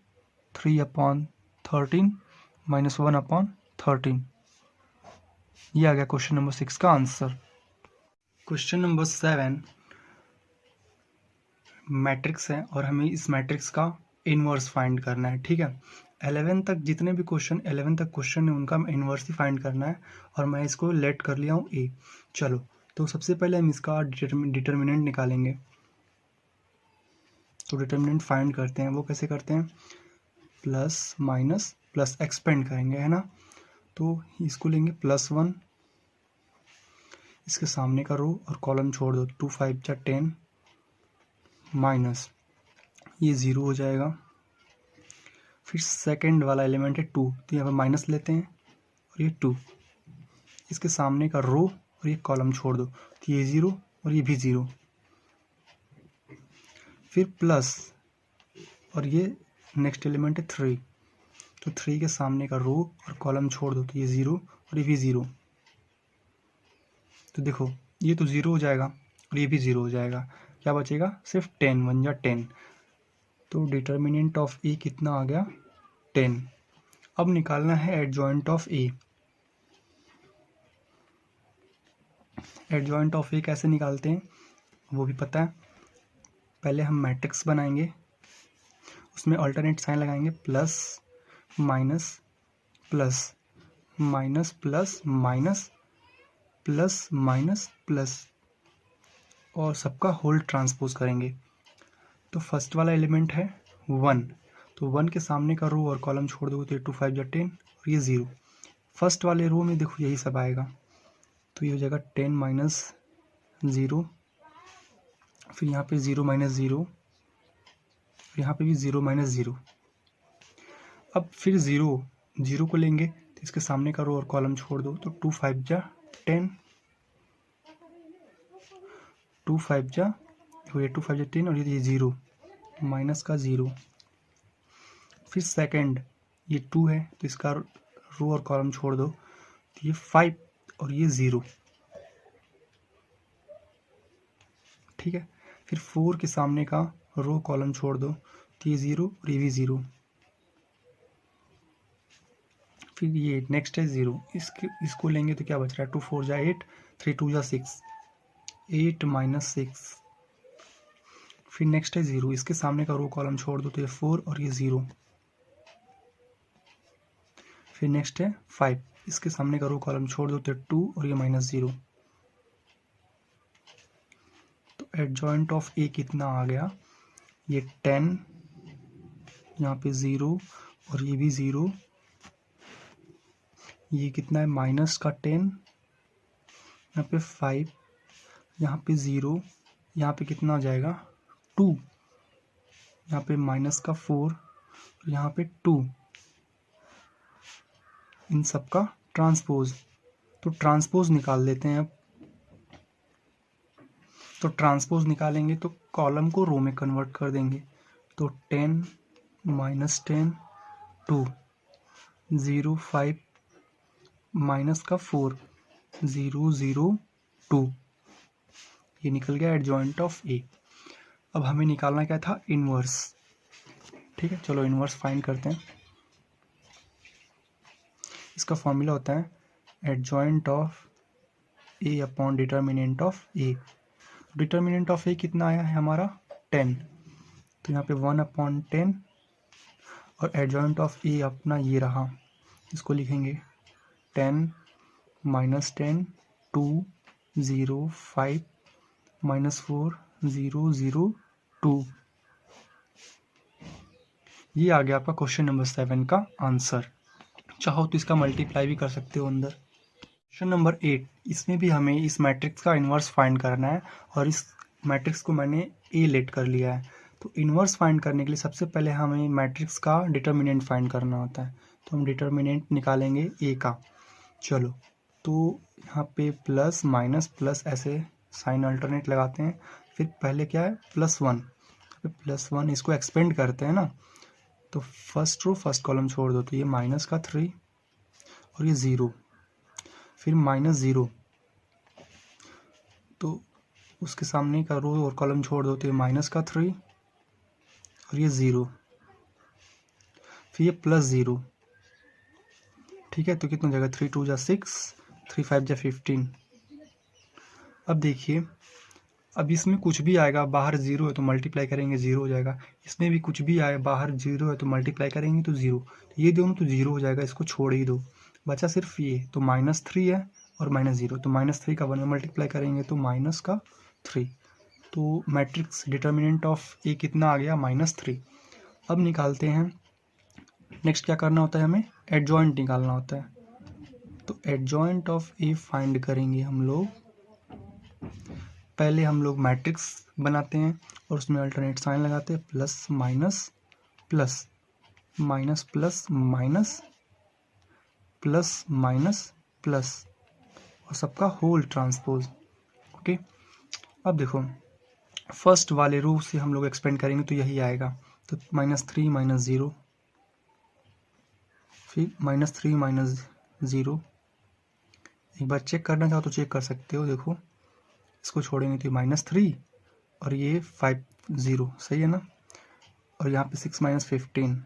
3/13 -1/13। ये आ गया क्वेश्चन नंबर 6 का आंसर। क्वेश्चन नंबर 7 मैट्रिक्स है और हमें इस मैट्रिक्स का इन्वर्स फाइंड करना है। ठीक है, 11 तक जितने भी क्वेश्चन 11 तक क्वेश्चन है उनका इन्वर्स ही फाइंड करना है और मैं इसको लेट कर लिया हूँ ए। चलो तो सबसे पहले हम इसका डिटर्मिनेंट निकालेंगे। तो डिटर्मिनेंट फाइंड करते हैं, वो कैसे करते हैं, प्लस माइनस प्लस एक्सपेंड करेंगे, है ना। तो इसको लेंगे +1, इसके सामने का रो और कॉलम छोड़ दो, 2 5 जा 10 माइनस ये 0 हो जाएगा। फिर सेकंड वाला एलिमेंट है 2, तो यहाँ पर माइनस लेते हैं और ये 2, इसके सामने का रो और ये कॉलम छोड़ दो, तो ये 0 और ये भी 0। फिर प्लस और ये नेक्स्ट एलिमेंट है 3, तो 3 के सामने का रो और कॉलम छोड़ दो, तो ये 0 और ये भी 0। तो देखो ये तो 0 हो जाएगा और ये भी 0 हो जाएगा, क्या बचेगा, सिर्फ 10 1 जा 10। तो डिटर्मिनेंट ऑफ ए कितना आ गया, 10। अब निकालना है adjoint of A. Adjoint of A कैसे निकालते हैं वो भी पता है। पहले हम मैट्रिक्स बनाएंगे, उसमें अल्टरनेट साइन लगाएंगे, plus minus plus minus plus minus plus minus plus और सबका होल ट्रांसपोज करेंगे। तो फर्स्ट वाला एलिमेंट है 1, तो 1 के सामने का रो और कॉलम छोड़ दोगे तो ये 2 5 जा 10 और ये 0। फर्स्ट वाले रो में देखो यही सब आएगा, तो ये हो जाएगा 10 -0, फिर यहाँ पे 0 -0, यहाँ पे भी 0 -0। अब फिर 0 को लेंगे तो इसके सामने का रो और कॉलम छोड़ दो, तो 2 5 जा 10, 2 5 जा, ये 2 5 जा 10 और ये 0, माइनस का 0। फिर सेकंड ये 2 है तो इसका रो और कॉलम छोड़ दो, तो ये 5 और ये 0, ठीक है। फिर 4 के सामने का रो कॉलम छोड़ दो, तो ये 0 और ये भी 0। फिर ये नेक्स्ट है 0, इसको लेंगे तो क्या बच रहा है, 2 4 जा 8, 3 2 जा 6, 8 माइनस 6। फिर नेक्स्ट है 0, इसके सामने का रो कॉलम छोड़ दो, तो ये 4 और ये 0। फिर नेक्स्ट है 5, इसके सामने का रो कॉलम छोड़ दो, तो 2 और ये माइनस 0। तो एडजॉइंट ऑफ ए कितना आ गया, ये 10, यहाँ पे 0 और ये भी 0, ये कितना है माइनस का 10, यहाँ पे 5, यहाँ पे 0, यहाँ पे कितना आ जाएगा 2, यहाँ पे माइनस का 4, यहाँ पे 2, इन सब का ट्रांसपोज। तो ट्रांसपोज निकाल लेते हैं अब। तो ट्रांसपोज निकालेंगे तो कॉलम को रो में कन्वर्ट कर देंगे, तो 10 माइनस 10 2, 0 5 माइनस का 4, 0 0 2, ये निकल गया एडजॉइंट ऑफ ए। अब हमें निकालना क्या था, इनवर्स, ठीक है। चलो इनवर्स फाइंड करते हैं। इसका फॉर्मूला होता है adjoint of A upon determinant of A. Determinant of A कितना आया है हमारा 10, तो यहाँ पे 1/10 और एडजॉइंट ऑफ ए अपना ये रहा, इसको लिखेंगे 10 माइनस 10 2 0 5 माइनस 4 0 0 2। ये आ गया आपका क्वेश्चन नंबर 7 का आंसर। चाहो तो इसका मल्टीप्लाई भी कर सकते हो अंदर। क्वेश्चन नंबर 8, इसमें भी हमें इस मैट्रिक्स का इन्वर्स फाइंड करना है और इस मैट्रिक्स को मैंने ए लेट कर लिया है। तो इन्वर्स फाइंड करने के लिए सबसे पहले हमें मैट्रिक्स का डिटर्मिनेंट फाइंड करना होता है, तो हम डिटर्मिनेंट निकालेंगे ए का। चलो, तो यहाँ पे प्लस माइनस प्लस ऐसे साइन अल्टरनेट लगाते हैं। फिर पहले क्या है +1, +1 इसको एक्सपेंड करते हैं ना, तो फर्स्ट रो फर्स्ट कॉलम छोड़ दो, तो ये माइनस का 3 और ये 0, फिर -0, तो उसके सामने का रो और कॉलम छोड़ दो, तो ये माइनस का 3 और ये 0, फिर ये +0, ठीक है। तो कितना हो जाएगा 3 2 जा 6, 3 5 जा 15। अब देखिए, अब इसमें कुछ भी आएगा, बाहर 0 है तो मल्टीप्लाई करेंगे 0 हो जाएगा, इसमें भी कुछ भी आए बाहर 0 है तो मल्टीप्लाई करेंगे तो 0, ये दोनों तो 0 हो जाएगा, इसको छोड़ ही दो, बचा सिर्फ ये, तो -3 है और -0, तो -3 का 1 में मल्टीप्लाई करेंगे तो माइनस का 3। तो मैट्रिक्स डिटर्मिनेंट ऑफ ए कितना आ गया -3। अब निकालते हैं, नेक्स्ट क्या करना होता है, हमें एडजॉइंट निकालना होता है। तो एडजॉइंट ऑफ ए फाइंड करेंगे हम लोग। पहले हम लोग मैट्रिक्स बनाते हैं और उसमें अल्टरनेट साइन लगाते हैं, plus minus plus minus plus minus plus minus plus और सबका होल ट्रांसपोज। ओके, अब देखो फर्स्ट वाले रो से हम लोग एक्सपेंड करेंगे तो यही आएगा, तो -3 -0, फिर -3 -0। एक बार चेक करना चाहो तो चेक कर सकते हो, देखो इसको छोड़ेंगे तो -3 और ये 5 0, सही है ना। और यहाँ पे 6 -15,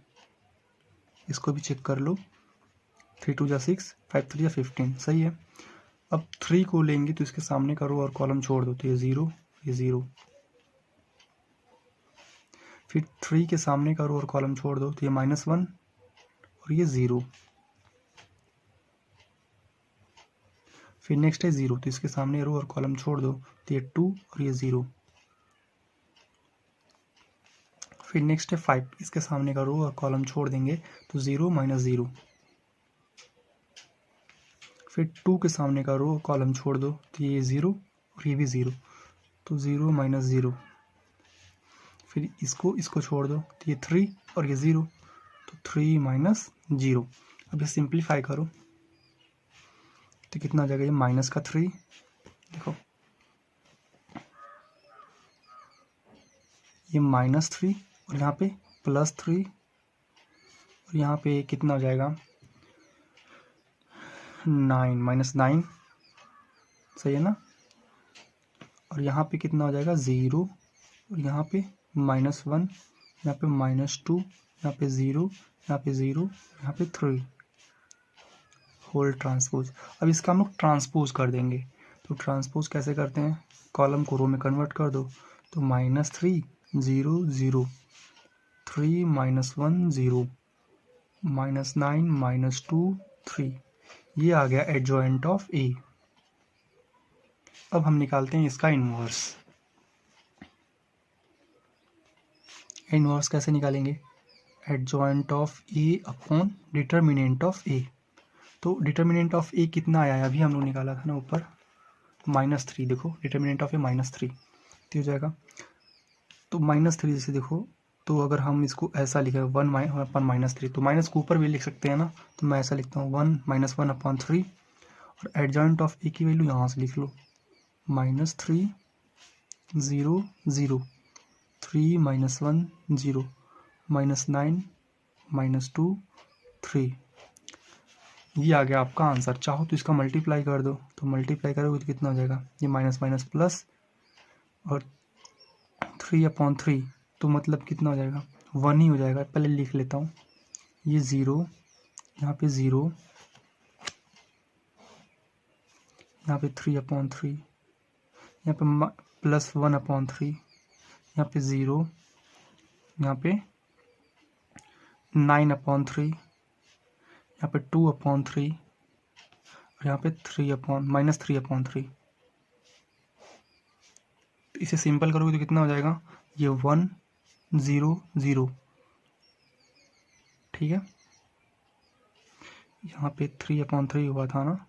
इसको भी चेक कर लो, 3 2 जा 6, 5 3 जा 15, सही है। अब 3 को लेंगे तो इसके सामने का रो और कॉलम छोड़ दो, तो ये 0 ये 0, फिर 3 के सामने का रो और कॉलम छोड़ दो, तो ये -1 और ये 0, फिर नेक्स्ट है 0, तो इसके सामने रो और कॉलम छोड़ दो, तो ये 2 और ये 0, फिर नेक्स्ट है 5, इसके सामने का रो और कॉलम छोड़ देंगे तो 0 -0, फिर 2 के सामने का रो और कॉलम छोड़ दो, तो ये 0 और ये भी 0, तो 0 -0, फिर इसको छोड़ दो, तो ये 3 और ये 0, तो 3 -0। अब ये सिंप्लीफाई करो, तो कितना हो जाएगा, ये माइनस का 3, देखो ये -3 और यहाँ पे +3 और यहाँ पे कितना हो जाएगा 9 -9, सही है ना। और यहाँ पे कितना हो जाएगा 0 और यहाँ पे -1, यहाँ पे -2, यहाँ पे 0, यहाँ पे 0, यहाँ पे 3 होल ट्रांसपोज। अब इसका हम लोग ट्रांसपोज कर देंगे। तो ट्रांसपोज कैसे करते हैं, कॉलम को रो में कन्वर्ट कर दो। तो -3 0 0, 3 -1 0, -9 -2 3, ये आ गया एडजॉइंट ऑफ ए। अब हम निकालते हैं इसका इन्वर्स। इन्वर्स कैसे निकालेंगे, adjoint of A upon determinant of A. तो डिटर्मिनेंट ऑफ ए कितना आया है, अभी हम लोग निकाला था ना ऊपर, -3, देखो डिटर्मिनेंट ऑफ ए -3, तो हो जाएगा। तो -3 जैसे देखो, तो अगर हम इसको ऐसा लिखें 1/-3, तो माइनस को ऊपर भी लिख सकते हैं ना, तो मैं ऐसा लिखता हूँ 1 -1/3 और एडजॉइंट ऑफ ए की वैल्यू यहाँ से लिख लो, -3 0 0, 3 -1 0, -9 -2 3, ये आ गया आपका आंसर। चाहो तो इसका मल्टीप्लाई कर दो, तो मल्टीप्लाई करोगे तो कितना हो जाएगा, ये माइनस प्लस और 3/3, तो मतलब कितना हो जाएगा 1 ही हो जाएगा। पहले लिख लेता हूँ, ये 0, यहाँ पे 0, यहाँ पे 3/3, यहाँ पे +1/3, यहाँ पे 0, यहाँ पे 9/3, यहाँ पे 2/3 और यहाँ पे -3/3। तो इसे सिंपल करोगे तो कितना हो जाएगा, ये 1 0 0, ठीक है। यहाँ पे 3/3 हुआ था ना,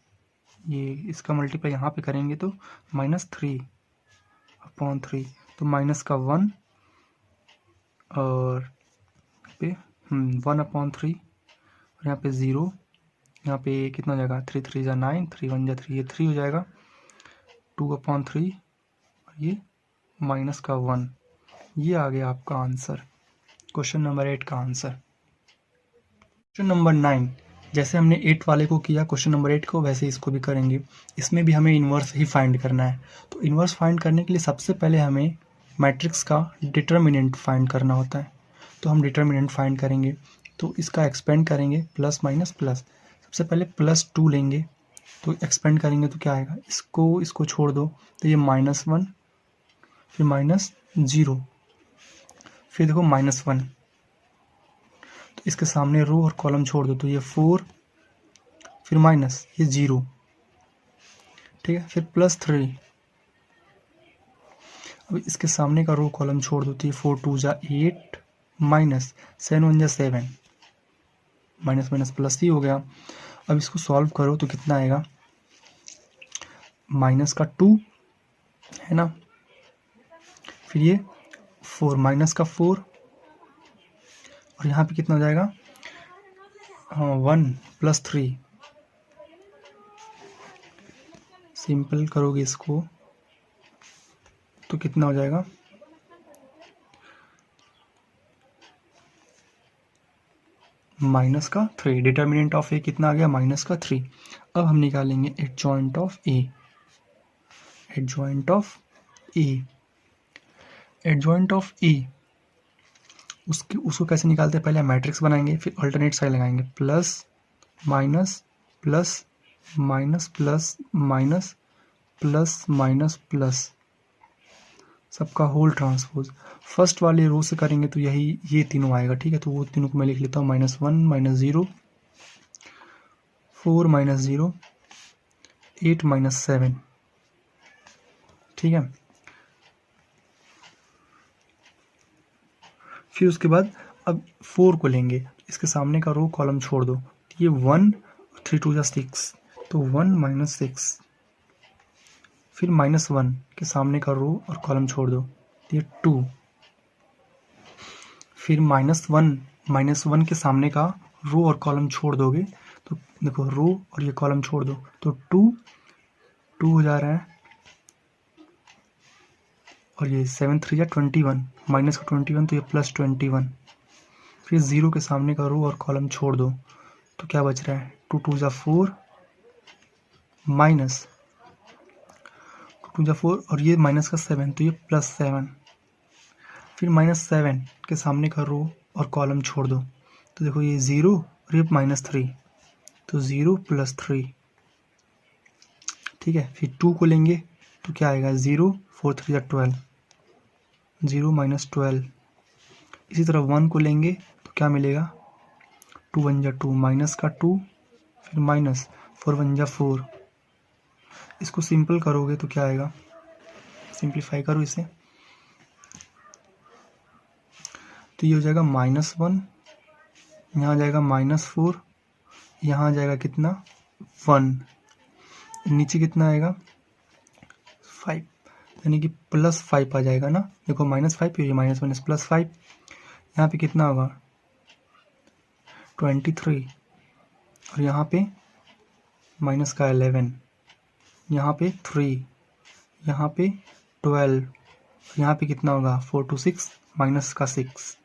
ये इसका मल्टीप्लाई यहाँ पे करेंगे तो -3/3, तो माइनस का 1 और पे 1/3 और यहाँ पे 0, यहाँ पे कितना हो जाएगा 3 3 जा 9, 3 1 जा 3, ये 3 हो जाएगा, 2/3 और ये माइनस का 1, ये आ गया आपका आंसर, क्वेश्चन नंबर 8 का आंसर। क्वेश्चन नंबर 9, जैसे हमने 8 वाले को किया क्वेश्चन नंबर 8 को, वैसे इसको भी करेंगे। इसमें भी हमें इन्वर्स ही फाइंड करना है। तो इन्वर्स फाइंड करने के लिए सबसे पहले हमें मैट्रिक्स का डिटर्मिनेंट फाइंड करना होता है। तो हम डिटर्मिनेंट फाइंड करेंगे, तो इसका एक्सपेंड करेंगे प्लस माइनस प्लस। सबसे पहले +2 लेंगे, तो एक्सपेंड करेंगे तो क्या आएगा, इसको छोड़ दो तो ये -1, फिर -0, फिर देखो -1, तो इसके सामने रो और कॉलम छोड़ दो तो ये 4, फिर माइनस ये 0, ठीक है, फिर +3, अब इसके सामने का रो कॉलम छोड़ दो तो ये 4 2 जा 8, माइनस 7 1 जा 7, माइनस माइनस प्लस ही हो गया। अब इसको सॉल्व करो तो कितना आएगा, -2 है ना, फिर ये 4 -4 और यहाँ पे कितना हो जाएगा 1 + 3, सिंपल करोगे इसको तो कितना हो जाएगा -3। डिटर्मिनेंट ऑफ ए कितना आ गया -3। अब हम निकालेंगे adjoint of A. Adjoint of A, adjoint of A उसको कैसे निकालते हैं, पहले मैट्रिक्स बनाएंगे फिर अल्टरनेट साइड लगाएंगे, plus minus plus minus plus minus plus minus plus, सबका होल ट्रांसपोज। फर्स्ट वाले रो से करेंगे तो ये तीनों आएगा, ठीक है। तो वो तीनों को मैं लिख लेता हूँ, -1 -0 4 -0 8 -7, ठीक है। फिर उसके बाद अब 4 को लेंगे, इसके सामने का रो कॉलम छोड़ दो, ये 1 3 2 जा 6, तो 1 -6, फिर -1 के सामने का रो और कॉलम छोड़ दो, ये 2, फिर -1 के सामने का रो और कॉलम छोड़ दोगे तो देखो रो और ये कॉलम छोड़ दो तो 2 हो जा रहा है, और ये 7 3 या 21, माइनस का 21 तो ये प्लस 21। फिर 0 के सामने का रो और कॉलम छोड़ दो तो क्या बच रहा है, 2 2 4 माइनस 2 2 4 और ये माइनस का 7 तो ये प्लस 7। फिर -7 के सामने का रो और कॉलम छोड़ दो तो देखो ये 0 और ये -3 तो 0 + 3, ठीक है। फिर 2 को लेंगे तो क्या आएगा, 0 4 3 12, 0 - 12। इसी तरह 1 को लेंगे तो क्या मिलेगा, 2 1 2 माइनस का 2, फिर माइनस 4 1 4। इसको सिंपल करोगे तो क्या आएगा, सिंप्लीफाई करो इसे तो ये हो जाएगा -1, यहाँ आ जाएगा -4, यहाँ आ जाएगा कितना 1, नीचे कितना आएगा 5, यानी कि +5 आ जाएगा ना। देखो -5 ये -1 +5, यहाँ पे कितना होगा 23, और यहाँ पे माइनस का 11, यहाँ पे 3, यहाँ पे 12, यहाँ पे कितना होगा 4 2 6 माइनस का 6,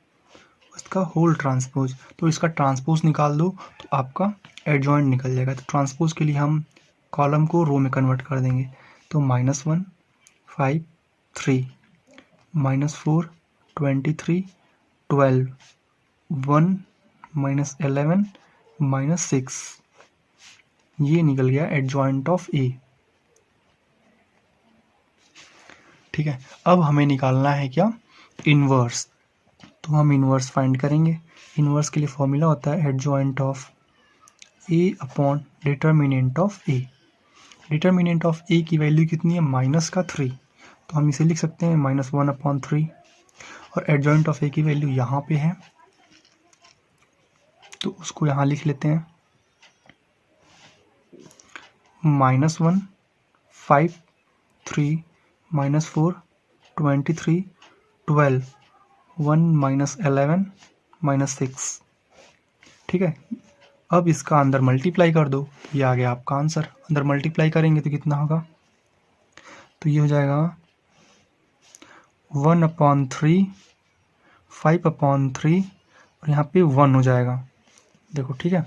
इसका होल ट्रांसपोज। तो इसका ट्रांसपोज निकाल दो तो आपका एडजॉइंट निकल जाएगा। तो ट्रांसपोज के लिए हम कॉलम को रो में कन्वर्ट कर देंगे तो -1 5 3 -4 23 12 1 -11 -6, ये निकल गया एडजॉइंट ऑफ ए। ठीक है, अब हमें निकालना है क्या, इनवर्स। तो हम इनवर्स फाइंड करेंगे। इनवर्स के लिए फॉर्मूला होता है adjoint of A upon determinant of A. Determinant of A की वैल्यू कितनी है, -3, तो हम इसे लिख सकते हैं -1/3, और एडजॉइंट ऑफ ए की वैल्यू यहाँ पे है तो उसको यहाँ लिख लेते हैं -1 5 3 -4 23 12 1 -11 -6। ठीक है, अब इसका अंदर मल्टीप्लाई कर दो, ये आ गया आपका आंसर। अंदर मल्टीप्लाई करेंगे तो कितना होगा, तो ये हो जाएगा 1/3 5/3 और यहाँ पे 1 हो जाएगा। देखो ठीक है,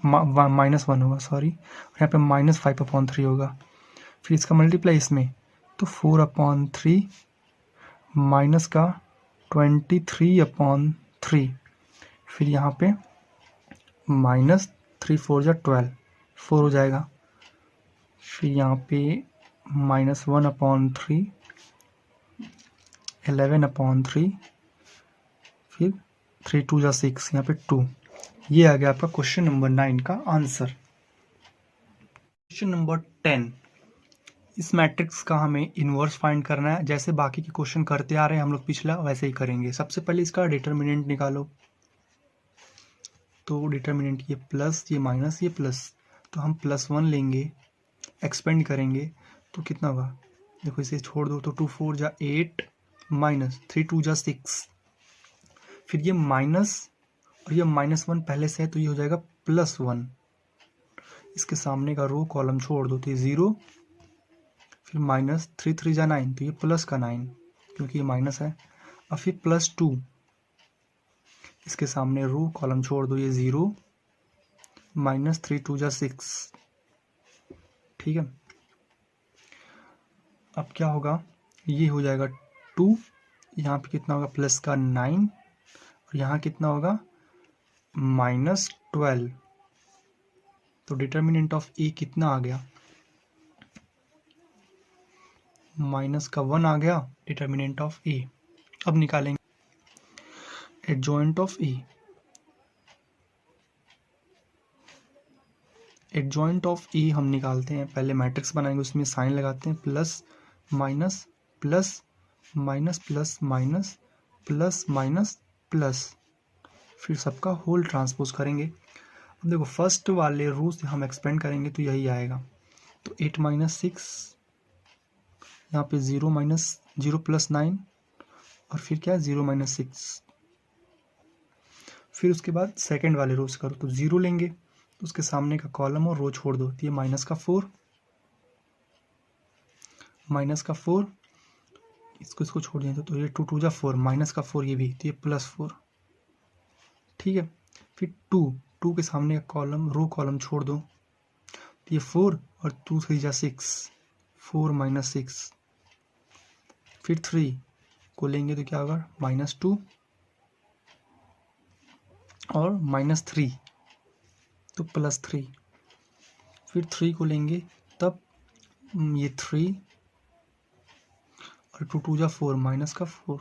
-1 होगा सॉरी, और यहाँ पे -5/3 होगा। फिर इसका मल्टीप्लाई इसमें तो 4/3 माइनस का 23/3, फिर यहाँ पे -3 4 12 4 हो जाएगा। फिर यहाँ पे -1/3 11/3, फिर 3 2 6, यहाँ पे 2। ये आ गया आपका क्वेश्चन नंबर 9 का आंसर। क्वेश्चन नंबर 10, इस मैट्रिक्स का हमें इनवर्स फाइंड करना है। जैसे बाकी के क्वेश्चन करते आ रहे हैं हम लोग पिछला, वैसे ही करेंगे। सबसे पहले इसका डिटर्मिनेंट निकालो। तो डिटर्मिनेंट ये प्लस, ये माइनस, ये प्लस, तो हम +1 लेंगे, एक्सपेंड करेंगे तो कितना होगा, देखो इसे छोड़ दो तो 2 4 8 माइनस 3 2 6, फिर ये माइनस और ये -1 पहले से है तो ये हो जाएगा +1। इसके सामने का रो कॉलम छोड़ दो तो ये 0, फिर -3 3 9 तो ये प्लस का 9 क्योंकि ये माइनस है, और फिर +2, इसके सामने रो कॉलम छोड़ दो, ये 0 -3 2 6। ठीक है, अब क्या होगा, ये हो जाएगा 2, यहाँ पे कितना होगा प्लस का 9, और यहाँ कितना होगा -12। तो डिटर्मिनेंट ऑफ ए कितना आ गया, -1 आ गया डिटर्मिनेंट ऑफ ए। अब निकालेंगे adjoint of A. Adjoint of A हम निकालते हैं, पहले मैट्रिक्स बनाएंगे, उसमें साइन लगाते हैं, plus minus plus minus plus minus plus minus plus, फिर सबका होल ट्रांसपोज करेंगे। अब देखो फर्स्ट वाले रो से हम एक्सपेंड करेंगे तो यही आएगा, तो 8 - 6, यहाँ पे 0 + 9, और फिर क्या है 0 - 6। फिर उसके बाद सेकेंड वाले रो से करो तो 0 लेंगे तो उसके सामने का कॉलम और रो छोड़ दो, तो ये माइनस का 4, इसको छोड़ दिया तो ये 2 2 जा 4, माइनस का 4 ये भी, तो ये +4। ठीक है, फिर 2 के सामने का कॉलम रो कॉलम छोड़ दो, तो ये 4 और 2 3 जा 6, 4 - 6। फिर 3 को लेंगे तो क्या होगा, -2 और -3 तो +3। फिर 3 को लेंगे तब ये 3 और 2 2 जा 4, माइनस का 4।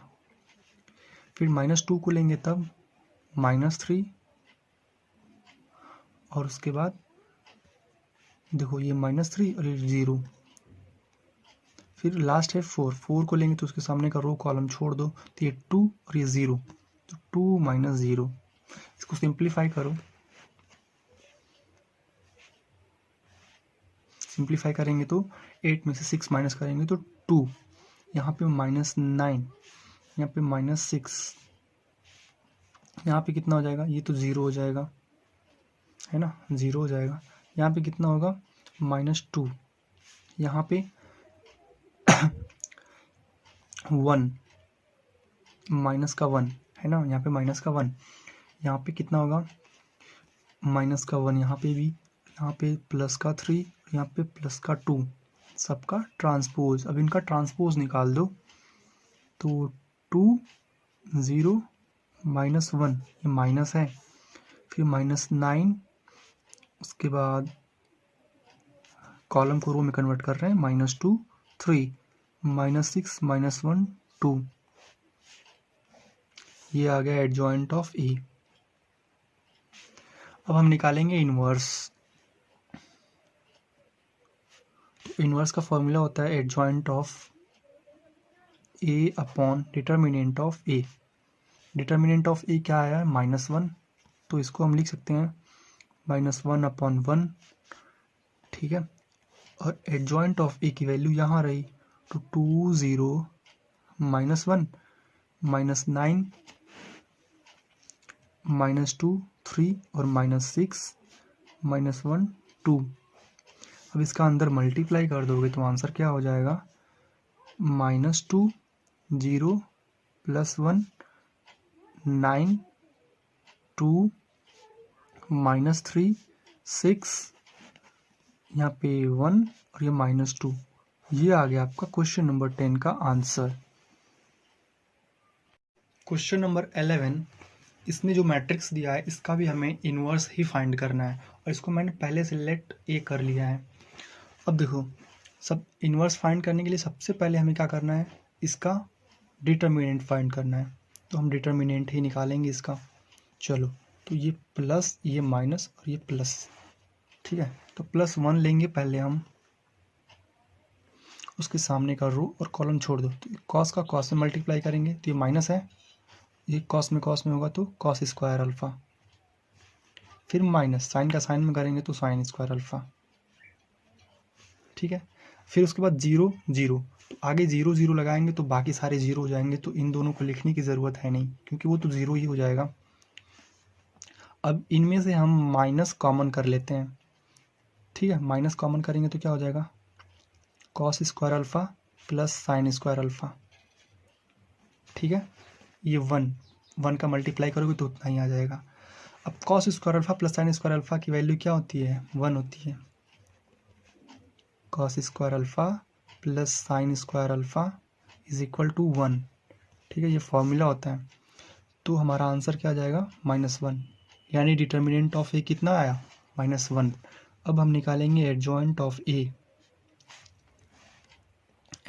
फिर -2 को लेंगे तब -3 और उसके बाद देखो ये -3 और ये 0। फिर लास्ट है 4 को लेंगे तो उसके सामने का रो कॉलम छोड़ दो, तो ये 2 और ये 0, तो 2 - 0। इसको सिंप्लीफाई करो, सिंप्लीफाई करेंगे तो 8 में से 6 माइनस करेंगे तो 2, यहाँ पे -9, यहाँ पे -6, यहाँ पे कितना हो जाएगा, ये तो 0 हो जाएगा, है ना, 0 हो जाएगा। यहाँ पे कितना होगा, -2, यहाँ पे 1, माइनस का 1 है ना, यहाँ पे माइनस का 1, यहाँ पे कितना होगा, -1, यहाँ पे भी, यहाँ पे प्लस का 3, यहाँ पे प्लस का 2, सबका ट्रांसपोज। अब इनका ट्रांसपोज निकाल दो, तो 2 0 -1 ये माइनस है, फिर -9, उसके बाद कॉलम को रो में कन्वर्ट कर रहे हैं, -2 3 -6 -1 2, ये आ गया एडजॉइंट ऑफ ए। अब हम निकालेंगे इनवर्स। तो इनवर्स का फॉर्मूला होता है adjoint of A upon determinant of A. Determinant of A क्या आया है, -1, तो इसको हम लिख सकते हैं -1/1, ठीक है। और एडजॉइंट ऑफ ए की वैल्यू यहाँ रही, तो 2 0 -1 -9 -2 3 और -6 -1 2। अब इसका अंदर मल्टीप्लाई कर दोगे तो आंसर क्या हो जाएगा, -2 0 +1 9 2 -3 6, यहाँ पे 1 और ये -2। ये आ गया आपका क्वेश्चन नंबर 10 का आंसर। क्वेश्चन नंबर 11, इसने जो मैट्रिक्स दिया है इसका भी हमें इन्वर्स ही फाइंड करना है, और इसको मैंने पहले से लेट ए कर लिया है। अब देखो, सब इन्वर्स फाइंड करने के लिए सबसे पहले हमें क्या करना है, इसका डिटर्मिनेंट फाइंड करना है, तो हम डिटर्मिनेंट ही निकालेंगे इसका। चलो, तो ये प्लस, ये माइनस और ये प्लस, ठीक है। तो +1 लेंगे पहले हम, उसके सामने का रो और कॉलम छोड़ दो, तो कॉस का कॉस में मल्टीप्लाई करेंगे तो ये माइनस है, ये कॉस में होगा तो कॉस स्क्वायर अल्फा, फिर माइनस साइन का साइन में करेंगे तो साइन स्क्वायर अल्फा, ठीक है। फिर उसके बाद 0 0, तो आगे 0 0 लगाएंगे तो बाकी सारे 0 हो जाएंगे, तो इन दोनों को लिखने की ज़रूरत है नहीं क्योंकि वो तो 0 ही हो जाएगा। अब इनमें से हम माइनस कॉमन कर लेते हैं, ठीक है। माइनस कॉमन करेंगे तो क्या हो जाएगा, cos square alpha plus sine square alpha, ठीक है। ये 1 का मल्टीप्लाई करोगे तो उतना ही आ जाएगा। अब cos square alpha plus sine square alpha की वैल्यू क्या होती है, 1 होती है। Cos square alpha plus sine square alpha is equal to 1, ठीक है, ये फॉर्मूला होता है। तो हमारा आंसर क्या आ जाएगा, -1, यानी डिटर्मिनेंट ऑफ ए कितना आया, -1। अब हम निकालेंगे adjoint of A.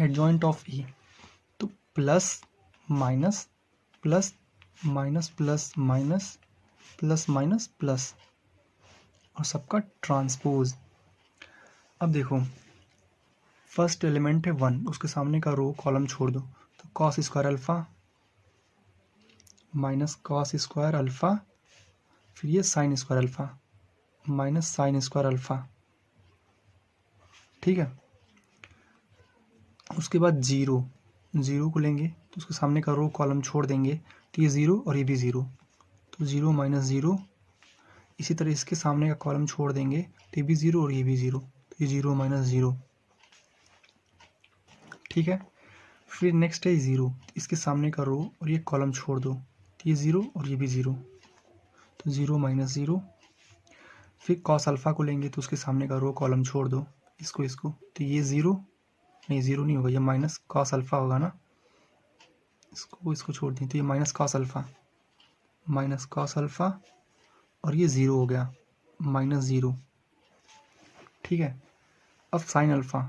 Adjoint of A, तो plus minus plus minus plus minus plus minus plus और सबका ट्रांसपोज। अब देखो, फर्स्ट एलिमेंट है 1, उसके सामने का रो कॉलम छोड़ दो, तो cos square alpha minus cos square alpha, फिर ये sign square alpha minus sign square alpha, ठीक है। उसके बाद 0 को लेंगे तो उसके सामने का रो कॉलम छोड़ देंगे, तो ये 0 और ये भी 0, तो 0 - 0, इसी तरह इसके सामने का कॉलम छोड़ देंगे तो ये भी 0 और ये भी 0, तो ये 0 माइनस 0, ठीक है। फिर नेक्स्ट है 0, इसके सामने का रो और ये कॉलम छोड़ दो, तो ये 0 और ये भी 0, तो 0 माइनस 0। फिर कॉस अल्फ़ा को लेंगे तो उसके सामने का रो कॉलम छोड़ दो, इसको, तो ये 0 नहीं, 0 नहीं होगा, ये माइनस कॉस अल्फ़ा होगा ना, इसको छोड़ दें, तो ये माइनस कॉस अल्फ़ा और ये 0 हो गया, माइनस 0, ठीक है। अब साइन अल्फ़ा,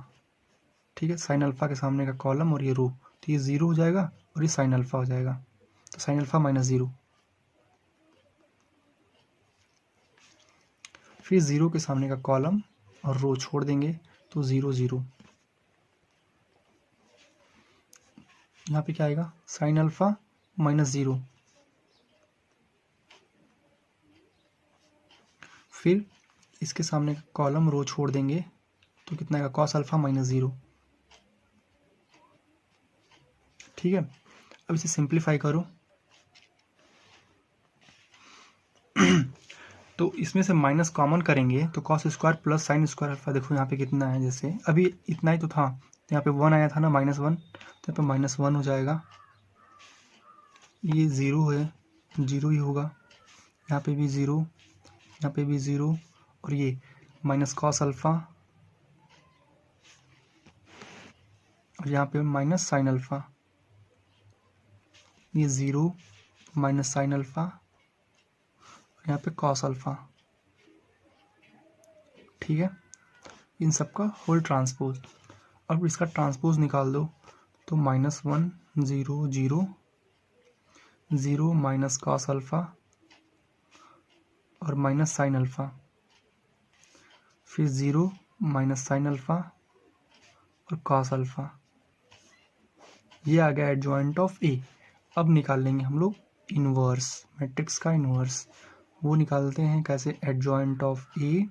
ठीक है, साइन अल्फ़ा के सामने का कॉलम और ये रो, तो ये 0 हो जाएगा और ये साइन अल्फ़ा हो जाएगा, तो साइन अल्फ़ा माइनस 0। फिर 0 के सामने का कॉलम और रो छोड़ देंगे तो 0 0, यहाँ पे क्या आएगा, साइन अल्फ़ा माइनस 0। फिर इसके सामने का कॉलम रो छोड़ देंगे तो कितना आएगा, कॉस अल्फ़ा माइनस 0, ठीक है। अब इसे सिंप्लीफाई करो तो इसमें से माइनस कॉमन करेंगे तो cos square plus sine square alpha, देखो यहाँ पे कितना है, जैसे अभी इतना ही तो था, तो यहाँ पे 1 आया था ना, -1, तो यहाँ पे -1 हो जाएगा, ये 0 है, 0 ही होगा, यहाँ पे भी 0, यहाँ पे भी 0, और ये माइनस कॉस अल्फ़ा और यहाँ पे माइनस साइन अल्फ़ा, ये 0 माइनस साइन अल्फ़ा, यहाँ पे कॉस अल्फ़ा, ठीक है। इन सब का होल ट्रांसपोज, अब इसका ट्रांसपोज निकाल दो तो -1 0 0 0 माइनस कॉस अल्फ़ा और माइनस साइन अल्फ़ा, फिर 0 माइनस साइन अल्फ़ा और कॉस अल्फ़ा, ये आ गया एडजॉइंट ऑफ ए। अब निकाल लेंगे हम लोग इनवर्स, मैट्रिक्स का इनवर्स, वो निकालते हैं कैसे, adjoint of A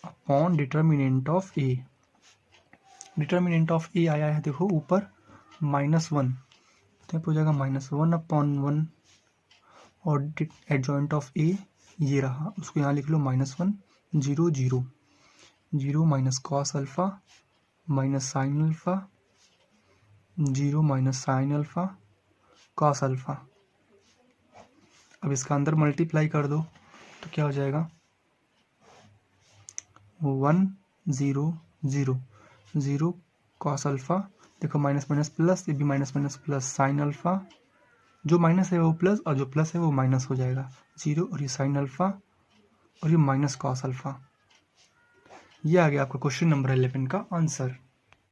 upon determinant of A. Determinant of A आया है देखो ऊपर -1, तो हो जाएगा -1 अपॉन 1, और एडजॉइंट ऑफ ए ये रहा, उसको यहाँ लिख लो -1 0 0 0 minus cos alpha minus sine alpha, 0 minus sine alpha cos alpha. अब इसका अंदर मल्टीप्लाई कर दो तो क्या हो जाएगा, 1 0 0 0 कॉस अल्फ़ा, देखो माइनस माइनस प्लस, ये भी minus minus plus, sine alpha, जो माइनस है वो प्लस और जो प्लस है वो माइनस हो जाएगा, 0 और ये साइन अल्फ़ा और ये माइनस कॉस अल्फ़ा। ये आ गया आपका क्वेश्चन नंबर 11 का आंसर।